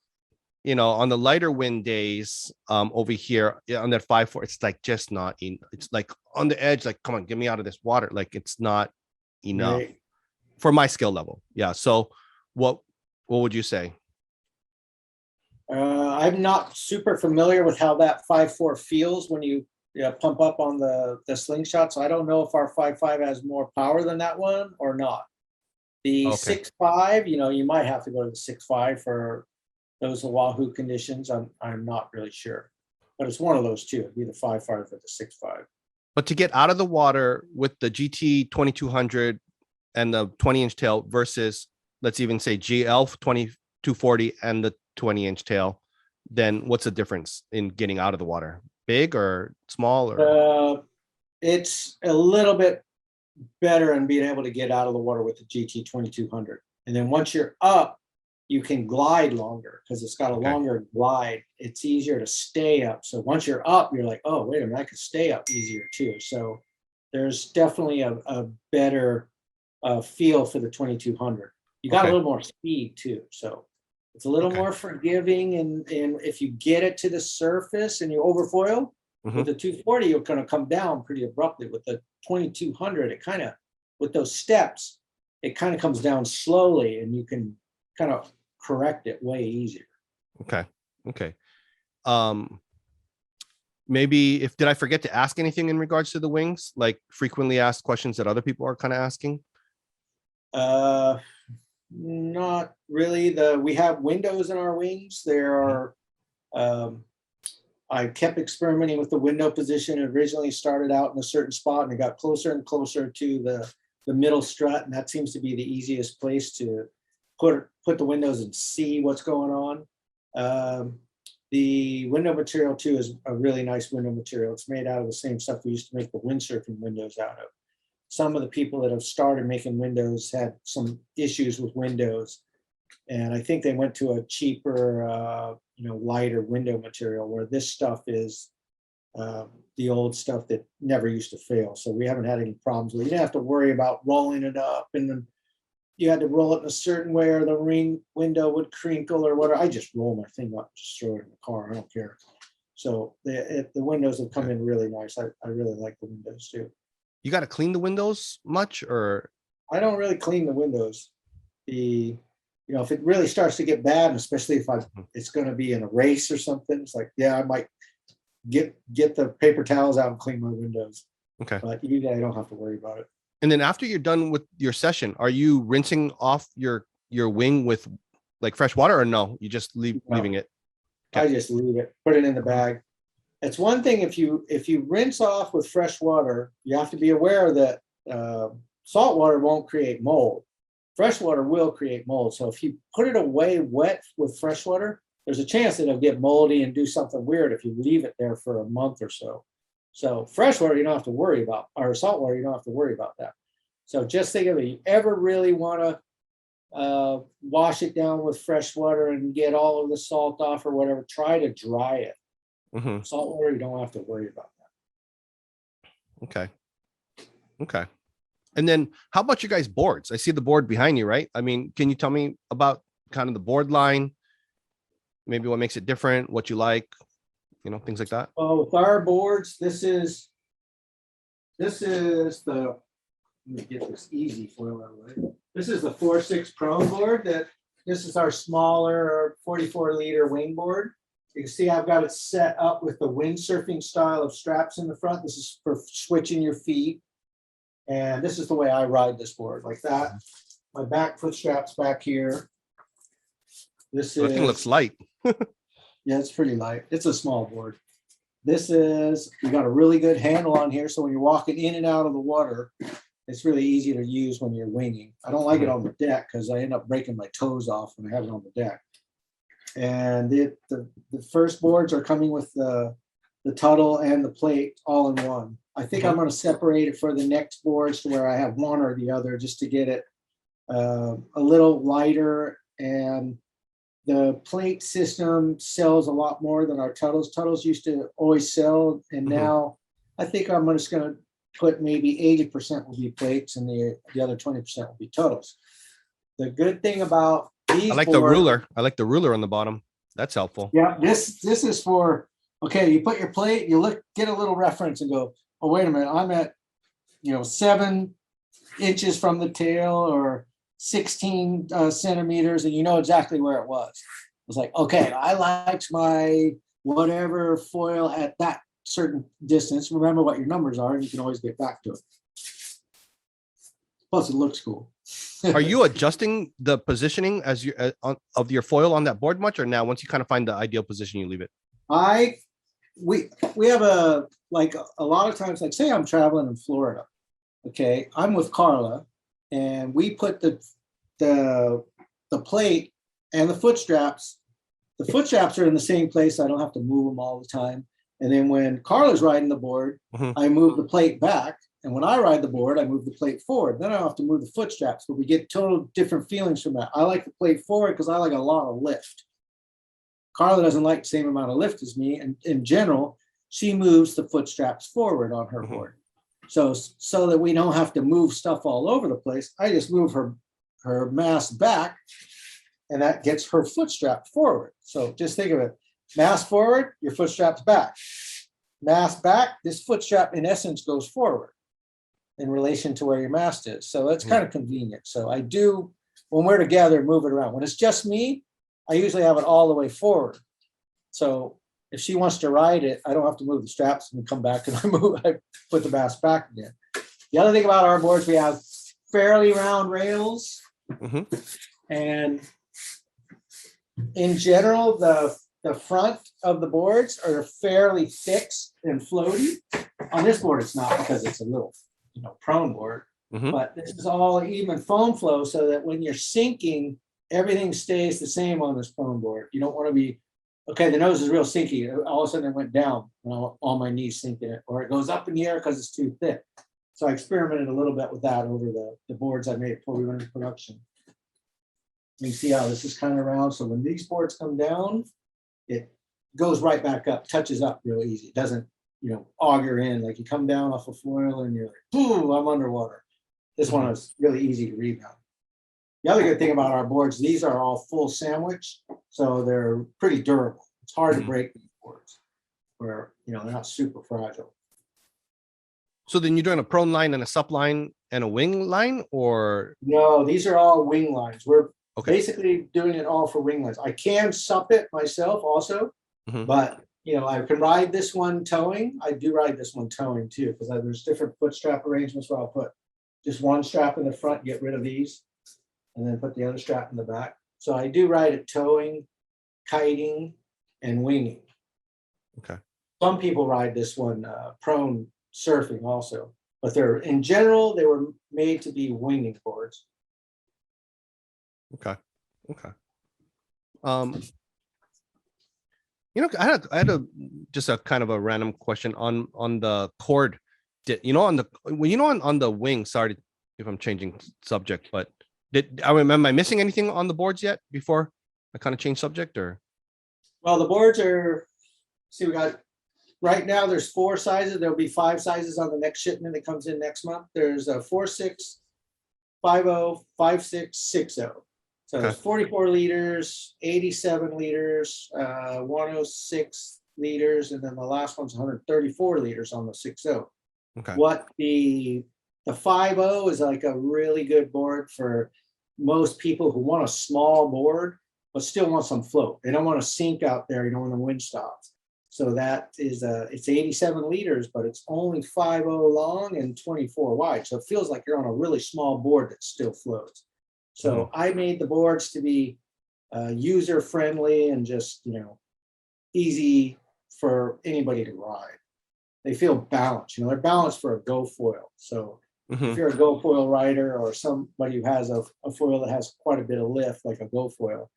on the lighter wind days, over here on that 5.4, it's like just not in. It's like on the edge, like, come on, get me out of this water. Like it's not enough for my skill level. Yeah. So what would you say? I'm not super familiar with how that 5.4 feels when you pump up on the slingshot. So I don't know if our 5.5 has more power than that one or not. The 6.5, you might have to go to the 6.5 for those Oahu conditions. I'm not really sure, but it's one of those two. It'd be the 5.5 or the 6.5. But to get out of the water with the GT 2200 and the 20-inch tail versus, let's even say GL 2240 and the 20-inch tail, then what's the difference in getting out of the water? Big or small? Or it's a little bit better in being able to get out of the water with the GT 2200. And then once you're up, you can glide longer because it's got a longer glide. It's easier to stay up. So once you're up, you're like, oh, wait a minute, I could stay up easier too. So there's definitely a better feel for the 2200. You got a little more speed too. So it's a little more forgiving. And if you get it to the surface and you overfoil, with the 240, you're going to come down pretty abruptly. With the 2200, it kind of, with those steps, it kind of comes down slowly and you can kind of correct it way easier. Okay. Maybe did I forget to ask anything in regards to the wings? Like frequently asked questions that other people are kind of asking? Not really. We have windows in our wings. There are, I kept experimenting with the window position. It originally started out in a certain spot and it got closer and closer to the middle strut. And that seems to be the easiest place to put the windows and see what's going on. The window material too is a really nice window material. It's made out of the same stuff we used to make the windsurfing windows out of. Some of the people that have started making windows had some issues with windows, and I think they went to a cheaper, lighter window material, where this stuff is the old stuff that never used to fail. So we haven't had any problems with it. You didn't have to worry about rolling it up, and then you had to roll it in a certain way or the ring window would crinkle or whatever. I just roll my thing up, just throw it in the car. I don't care. So the windows have come in really nice. I really like the windows too. You got to clean the windows much, or? I don't really clean the windows. If it really starts to get bad, and especially if it's going to be in a race or something, it's like, I might get the paper towels out and clean my windows. Okay. But usually I don't have to worry about it. And then after you're done with your session, are you rinsing off your wing with like fresh water, or no? You just leaving it? Okay. I just leave it, put it in the bag. It's one thing if you rinse off with fresh water, you have to be aware that salt water won't create mold. Fresh water will create mold. So if you put it away wet with fresh water, there's a chance that it'll get moldy and do something weird if you leave it there for a month or so. So fresh water, you don't have to worry about, or salt water, you don't have to worry about that. So just think of it. You ever really want to wash it down with fresh water and get all of the salt off or whatever. Try to dry it. Salt water, you don't have to worry about that. Okay. Okay. And then how about you guys boards? I see the board behind you, right? I mean, can you tell me about kind of the board line? Maybe what makes it different, what you like, you know, things like that. Well, with our boards, this is the, let me get this easy foil out of the way. This is the 4.6 prone board. This is our smaller 44 liter wing board. You can see I've got it set up with the windsurfing style of straps in the front. This is for switching your feet. And this is the way I ride this board, like that. My back foot straps back here. This The thing looks light. Yeah, it's pretty light. It's a small board. This is, you got a really good handle on here. So when you're walking in and out of the water, it's really easy to use when you're winging. I don't like it on the deck because I end up breaking my toes off when I have it on the deck. And the first boards are coming with the tuttle and the plate all in one. I think I'm going to separate it for the next boards to where I have one or the other just to get it a little lighter. And the plate system sells a lot more than our tuttles. Tuttles used to always sell, and now I think I'm just going to put maybe 80% will be plates and the other 20% will be tuttles. The good thing about these, I like the ruler. I like the ruler on the bottom. That's helpful. Yeah, this is for, okay, you put your plate, you look, get a little reference and go, oh, wait a minute, I'm at, 7 inches from the tail or 16 centimeters, and you know exactly where it was. It's like, okay, I liked my whatever foil at that certain distance. Remember what your numbers are, and you can always get back to it. Plus, it looks cool. Are you adjusting the positioning as you of your foil on that board much, or now once you kind of find the ideal position, you leave it? We have a lot of times, like say I'm traveling in Florida. Okay, I'm with Carla, and we put the plate and the foot straps. The foot straps are in the same place. I don't have to move them all the time. And then when Carla's riding the board, I move the plate back. And when I ride the board, I move the plate forward. Then I don't have to move the foot straps, but we get total different feelings from that. I like the plate forward because I like a lot of lift. Carla doesn't like the same amount of lift as me. And in general, she moves the foot straps forward on her board. So that we don't have to move stuff all over the place, I just move her mast back, and that gets her foot strap forward. So just think of it. Mast forward, your foot strap's back. Mast back, this foot strap in essence goes forward in relation to where your mast is. So it's kind of convenient. So I do, when we're together, move it around. When it's just me, I usually have it all the way forward. So if she wants to ride it, I don't have to move the straps and come back and I put the mast back again. The other thing about our boards, we have fairly round rails. And in general, the front of the boards are fairly fixed and floaty. On this board, it's not because it's a little, prone board. But this is all even foam flow so that when you're sinking, everything stays the same on this prone board. You don't want to be, okay, the nose is real sinky. All of a sudden it went down on my knees sinking it, or it goes up in the air because it's too thick. So I experimented a little bit with that over the boards I made before we went into production. You can see how this is kind of round. So when these boards come down, it goes right back up, touches up real easy. It doesn't, auger in. Like you come down off a foil and you're like, boom, I'm underwater. This one is really easy to rebound. The other good thing about our boards, these are all full sandwich, so they're pretty durable. It's hard to break these boards where, they're not super fragile. So then you're doing a prone line and a sup line and a wing line, or? No, these are all wing lines. We're basically doing it all for wing lines. I can sup it myself also, but I can ride this one towing. I do ride this one towing too, because there's different foot strap arrangements where I'll put just one strap in the front, get rid of these, and then put the other strap in the back. So I do ride it towing, kiting, and winging. Okay. Some people ride this one prone surfing also, but in general, they were made to be winging boards. Okay. I had just a kind of a random question on the cord. On the wing. Sorry if I'm changing subject, but Am I missing anything on the boards yet before I kind of change subject or? Well, the boards are, see, we got, right now there's 4 sizes. There'll be 5 sizes on the next shipment that comes in next month. There's a 4.6, 5.0, 5.6, 6.0. So there's 44 liters, 87 liters, 106 liters, and then the last one's 134 liters on the 6.0. Okay. What the 5.0 is like a really good board for most people who want a small board, but still want some float. They don't want to sink out there. You don't want to wind stops. So that is it's 87 liters, but it's only 5.0 long and 24 wide. So it feels like you're on a really small board that still floats. So I made the boards to be user friendly and just, you know, easy for anybody to ride. They feel balanced, you know, they're balanced for a GoFoil. So if you're a GoFoil rider or somebody who has a foil that has quite a bit of lift, like a GoFoil,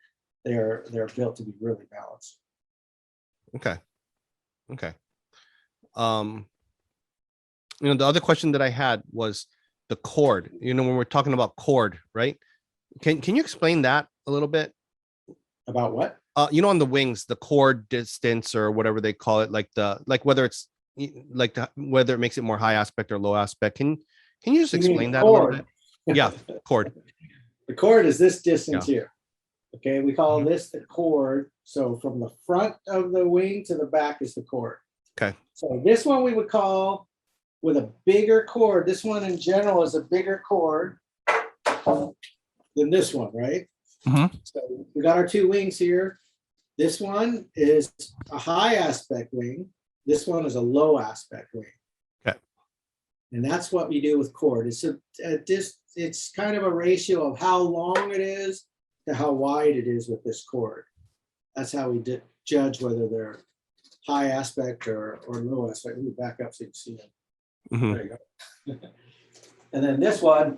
they're built to be really balanced. Okay. Okay. You know, the other question that I had was the cord. You know, when we're talking about cord, right? Can you explain that a little bit? About what? You know, on the wings, the cord distance or whatever they call it, like whether it's whether it makes it more high aspect or low aspect. Can you just explain that a little bit? Yeah, cord. The cord is this distance here. Okay, we call this the cord. So from the front of the wing to the back is the cord. Okay. So this one we would call with a bigger cord. This one in general is a bigger cord than this one, right? So we got our 2 wings here. This one is a high aspect wing. This one is a low aspect wing. Okay. And that's what we do with cord. It's kind of a ratio of how long it is to how wide it is with this cord. That's how we judge whether they're high aspect or low aspect. Let me back up so you can see them. There you go. And then this one,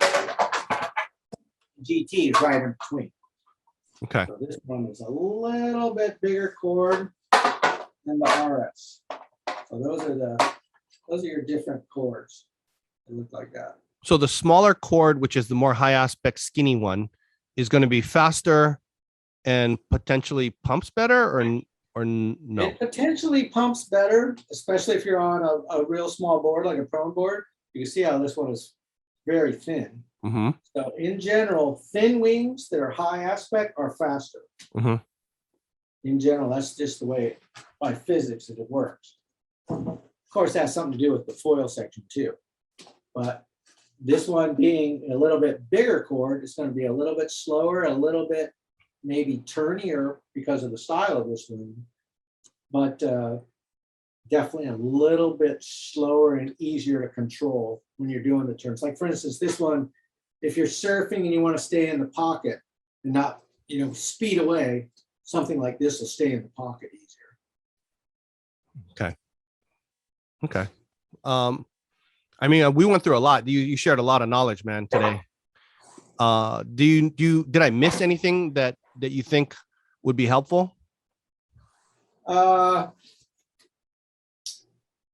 GT, is right in between. Okay. So this one is a little bit bigger cord than the RS. So those are your different cords. They look like that. So the smaller cord, which is the more high aspect skinny one, is going to be faster and potentially pumps better or no? It potentially pumps better, especially if you're on a real small board like a prone board. You can see how this one is very thin. So in general, thin wings that are high aspect are faster. In general, that's just the way by physics that it works. Of course, that has something to do with the foil section too. But this one being a little bit bigger cord, it's going to be a little bit slower, a little bit maybe turnier because of the style of this wing, but definitely a little bit slower and easier to control when you're doing the turns. Like for instance, this one, if you're surfing and you want to stay in the pocket and not, you know, speed away, something like this will stay in the pocket easier. Okay. Okay. I mean, we went through a lot. You shared a lot of knowledge, man, today. Did I miss anything that you think would be helpful?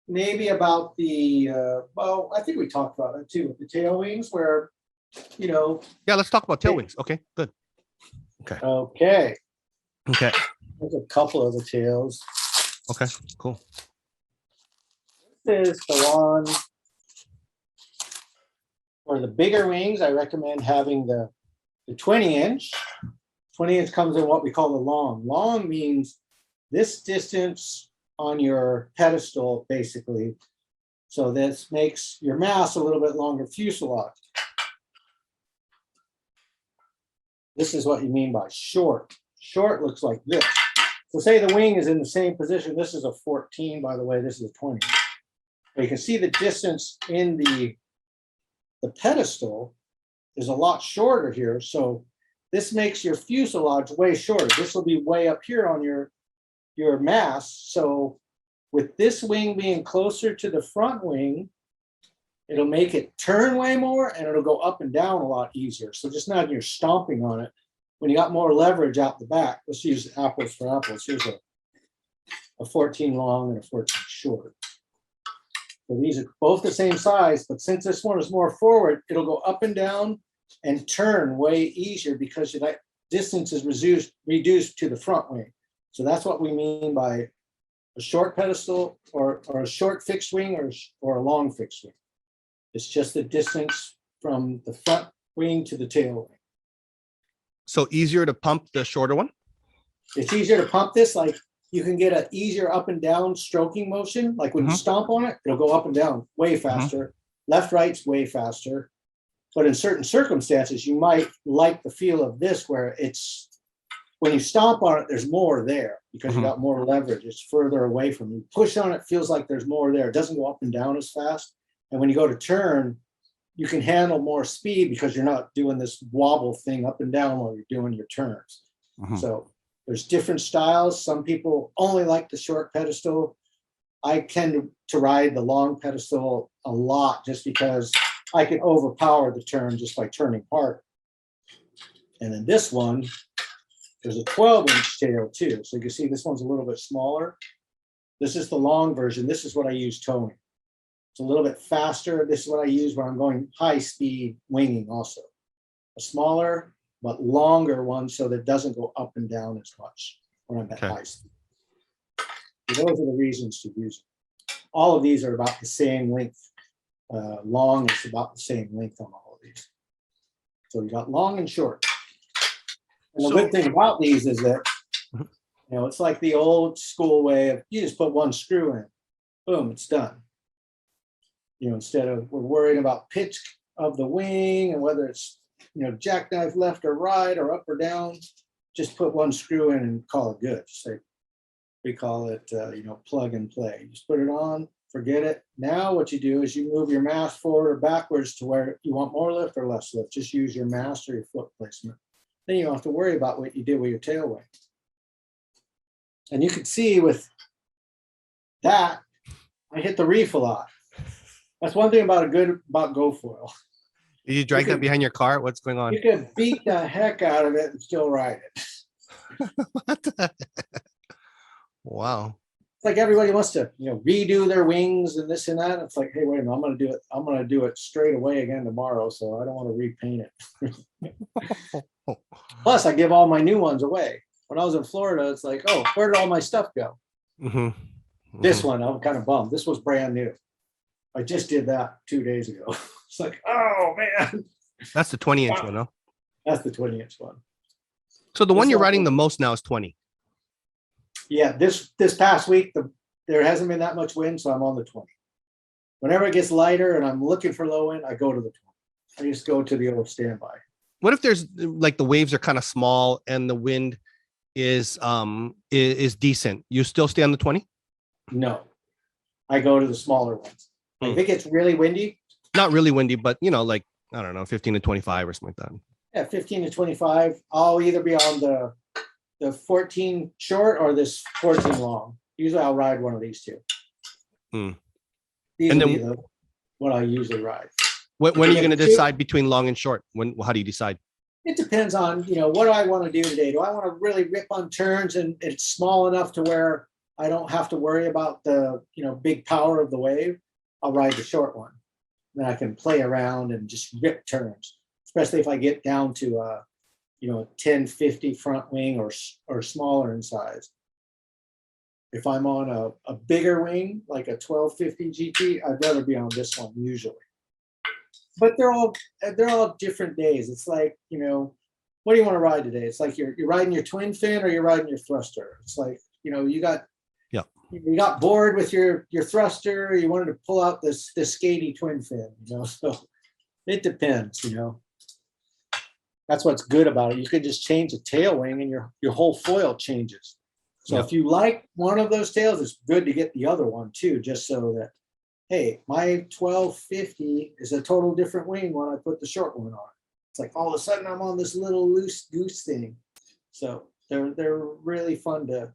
Maybe about the well, I think we talked about it too with the tail wings, where, you know. Yeah, let's talk about tail wings. Okay, good. Okay. Okay. Okay. There's a couple of the tails. Okay, cool. This is the one for the bigger wings. I recommend having the 20-inch. 20-inch comes in what we call the long. Long means this distance on your pedestal, basically. So this makes your mast a little bit longer fuselage. This is what you mean by short. Short looks like this. So say the wing is in the same position. This is a 14, by the way, this is a 20. But you can see the distance in the pedestal is a lot shorter here. So this makes your fuselage way shorter. This will be way up here on your mast. So with this wing being closer to the front wing, it'll make it turn way more and it'll go up and down a lot easier. So just not you're stomping on it. When you got more leverage out the back, let's use apples for apples. Here's a 14 long and a 14 short. So these are both the same size, but since this one is more forward, it'll go up and down and turn way easier because that distance is reduced to the front wing. So that's what we mean by a short pedestal or a short fixed wing or a long fixed wing. It's just the distance from the front wing to the tail wing. So easier to pump the shorter one? It's easier to pump this, like you can get an easier up and down stroking motion. Like when you stomp on it, it'll go up and down way faster. Left, right's way faster. But in certain circumstances, you might like the feel of this where it's, when you stomp on it, there's more there because you got more leverage. It's further away from you. Push on it, feels like there's more there. It doesn't go up and down as fast. And when you go to turn, you can handle more speed because you're not doing this wobble thing up and down while you're doing your turns. So there's different styles. Some people only like the short pedestal. I tend to ride the long pedestal a lot just because I can overpower the turn just by turning hard. And then this one, there's a 12-inch tail too. So you can see this one's a little bit smaller. This is the long version. This is what I use towing. It's a little bit faster. This is what I use when I'm going high speed winging also. A smaller but longer one so that it doesn't go up and down as much when I'm at high speed. So those are the reasons to use it. All of these are about the same length. Long is about the same length on all of these. So you got long and short. And the good thing about these is that, you know, it's like the old school way of you just put one screw in, boom, it's done. You know, instead of we're worrying about pitch of the wing and whether it's, you know, jackknife left or right or up or down, just put one screw in and call it good. Just say, we call it, you know, plug and play. Just put it on, forget it. Now what you do is you move your mast forward or backwards to where you want more lift or less lift. Just use your mast or your foot placement. Then you don't have to worry about what you did with your tail wing. And you can see with that, I hit the reef a lot. That's one thing about GoFoil. Did you drag that behind your car? What's going on? You can beat the heck out of it and still ride it. What the? Wow. It's like everybody wants to, you know, redo their wings and this and that. It's like, hey, wait a minute, I'm gonna do it. I'm gonna do it straight away again tomorrow, so I don't want to repaint it. Plus, I give all my new ones away. When I was in Florida, it's like, oh, where did all my stuff go? This one, I'm kind of bummed. This was brand new. I just did that 2 days ago. It's like, oh man. That's the 20-inch one, no? That's the 20-inch one. So the one you're riding the most now is 20. Yeah, this past week, there hasn't been that much wind, so I'm on the 20. Whenever it gets lighter and I'm looking for low wind, I go to the 20. I just go to the old standby. What if there's like the waves are kind of small and the wind is decent? You still stay on the 20? No, I go to the smaller ones. If it gets really windy, not really windy, but you know, like I don't know, 15 to 25 or something like that. Yeah, 15 to 25. I'll either be on the 14 short or this 14 long. Usually I'll ride one of these two. These and then be what I usually ride. When are you going to decide between long and short? How do you decide? It depends on, you know, what do I want to do today? Do I want to really rip on turns and it's small enough to where I don't have to worry about the, you know, big power of the wave? I'll ride the short one. Then I can play around and just rip turns, especially if I get down to a, you know, a 1050 front wing or smaller in size. If I'm on a bigger wing, like a 1250 GT, I'd rather be on this one usually. But they're all different days. It's like, you know, what do you want to ride today? It's like you're riding your twin fin or you're riding your thruster. It's like, you know, you got bored with your thruster. You wanted to pull out this skatey twin fin, you know. So it depends, you know. That's what's good about it. You can just change the tail wing and your whole foil changes. So if you like one of those tails, it's good to get the other one too, just so that, hey, my 1250 is a total different wing when I put the short one on. It's like all of a sudden I'm on this little loose goose thing. So they're really fun to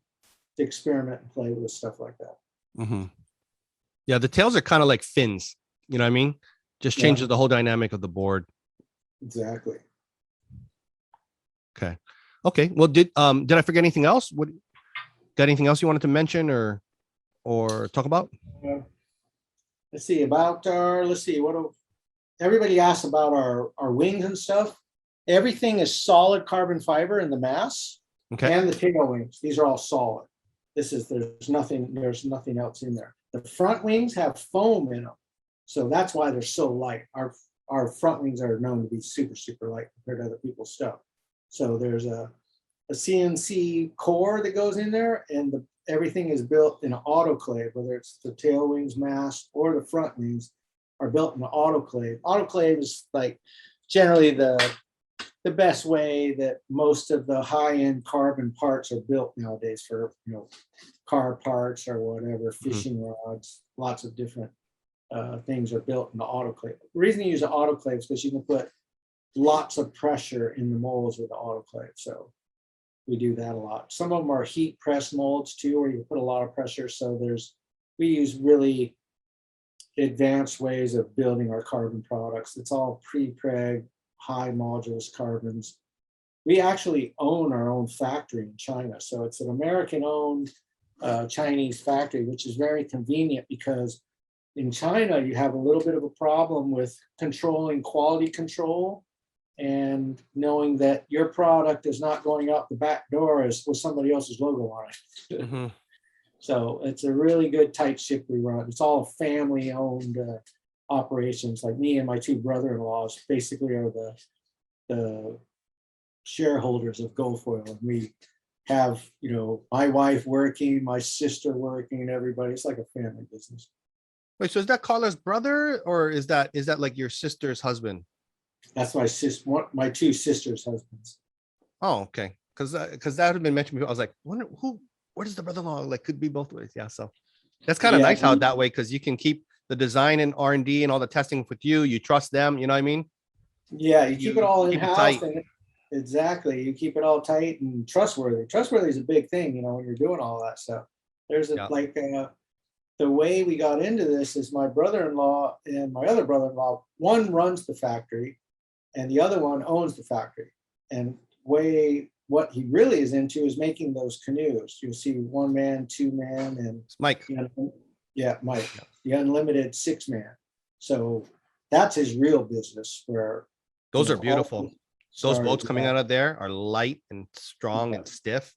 experiment and play with stuff like that. Yeah, the tails are kind of like fins. You know what I mean? Just changes the whole dynamic of the board. Exactly. Okay. Well, did I forget anything else? Got anything else you wanted to mention or talk about? Let's see about our. Let's see everybody asks about our wings and stuff. Everything is solid carbon fiber in the mass and the tail wings. These are all solid. There's nothing else in there. The front wings have foam in them. So that's why they're so light. Our front wings are known to be super, super light compared to other people's stuff. So there's a CNC core that goes in there, and everything is built in an autoclave, whether it's the tail wings, mast, or the front wings are built in an autoclave. Autoclave is like generally the best way that most of the high-end carbon parts are built nowadays for, car parts or whatever, fishing rods, lots of different things are built in the autoclave. The reason you use an autoclave is because you can put lots of pressure in the molds with the autoclave. So we do that a lot. Some of them are heat press molds too, where you put a lot of pressure. So we use really advanced ways of building our carbon products. It's all pre-preg, high modulus carbons. We actually own our own factory in China. So it's an American-owned Chinese factory, which is very convenient because in China, you have a little bit of a problem with controlling quality control and knowing that your product is not going out the back door with somebody else's logo on it. So it's a really good tight ship we run. It's all family-owned operations. Like me and my two brother-in-laws basically are the shareholders of GoFoil. And we have, my wife working, my sister working, and everybody. It's like a family business. Wait, so is that Carla's brother, or is that like your sister's husband? That's my two sisters' husbands. Oh, okay. Because that had been mentioned before. I was like, what is the brother-in-law? Like, could be both ways. Yeah. So that's kind of nice how that way, because you can keep the design and R&D and all the testing with you. You trust them. You know what I mean? Yeah, you keep it all in-house. Exactly. You keep it all tight and trustworthy. Trustworthy is a big thing, when you're doing all that stuff. There's the way we got into this is my brother-in-law and my other brother-in-law, one runs the factory and the other one owns the factory. And what he really is into is making those canoes. You'll see 1 man, 2 man, and it's Mike. Mike, the unlimited 6-man. So that's his real business. Where those are beautiful. Those boats coming out of there are light and strong and stiff.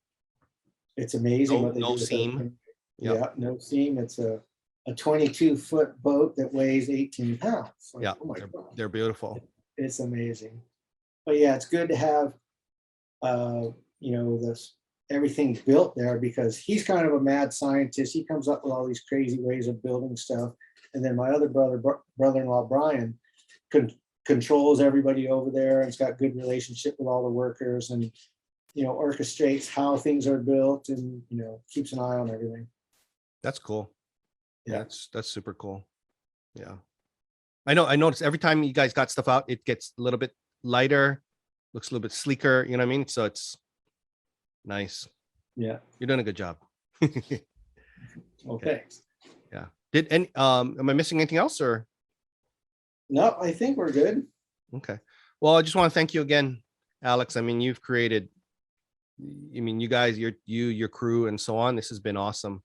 It's amazing. No seam. Yeah, no seam. It's a 22-foot boat that weighs 18 pounds. Like, oh my God. They're beautiful. It's amazing. But yeah, it's good to have, this everything built there, because he's kind of a mad scientist. He comes up with all these crazy ways of building stuff. And then my other brother-in-law, Brian, controls everybody over there and it's got good relationship with all the workers and, orchestrates how things are built and, keeps an eye on everything. That's cool. Yeah, that's super cool. Yeah. I noticed every time you guys got stuff out, it gets a little bit lighter, looks a little bit sleeker, you know what I mean? So it's nice. Yeah. You're doing a good job. Well, thanks. Yeah. Am I missing anything else or? No, I think we're good. Okay. Well, I just want to thank you again, Alex. I mean, you've created, you guys, your crew and so on. This has been awesome.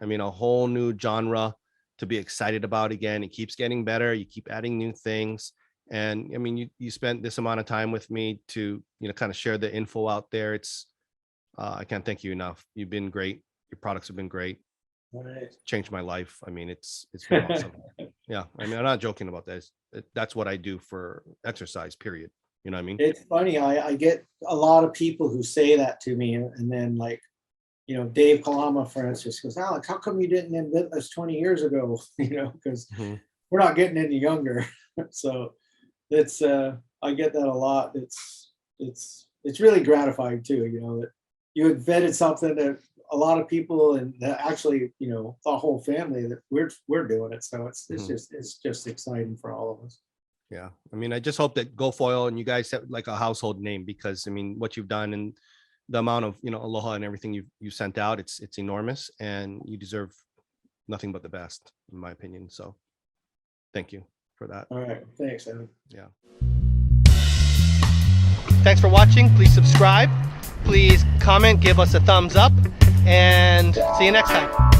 I mean, a whole new genre to be excited about again. It keeps getting better. You keep adding new things. And I mean, you spent this amount of time with me to, kind of share the info out there. It's, I can't thank you enough. You've been great. Your products have been great. All right. Changed my life. I mean, it's been awesome. Yeah. I mean, I'm not joking about that. That's what I do for exercise, period. You know what I mean? It's funny. I get a lot of people who say that to me, and then Dave Kalama, for instance, goes, Alex, how come you didn't invent this 20 years ago? Because we're not getting any younger. So it's, I get that a lot. It's really gratifying too, that you invented something that a lot of people and actually, the whole family that we're doing it. So it's just exciting for all of us. Yeah. I mean, I just hope that GoFoil and you guys have like a household name, because I mean, what you've done and the amount of, aloha and everything you sent out, it's enormous, and you deserve nothing but the best, in my opinion. So thank you for that. All right. Thanks, Evan. Yeah. Thanks for watching. Please subscribe. Please comment, give us a thumbs up, and see you next time.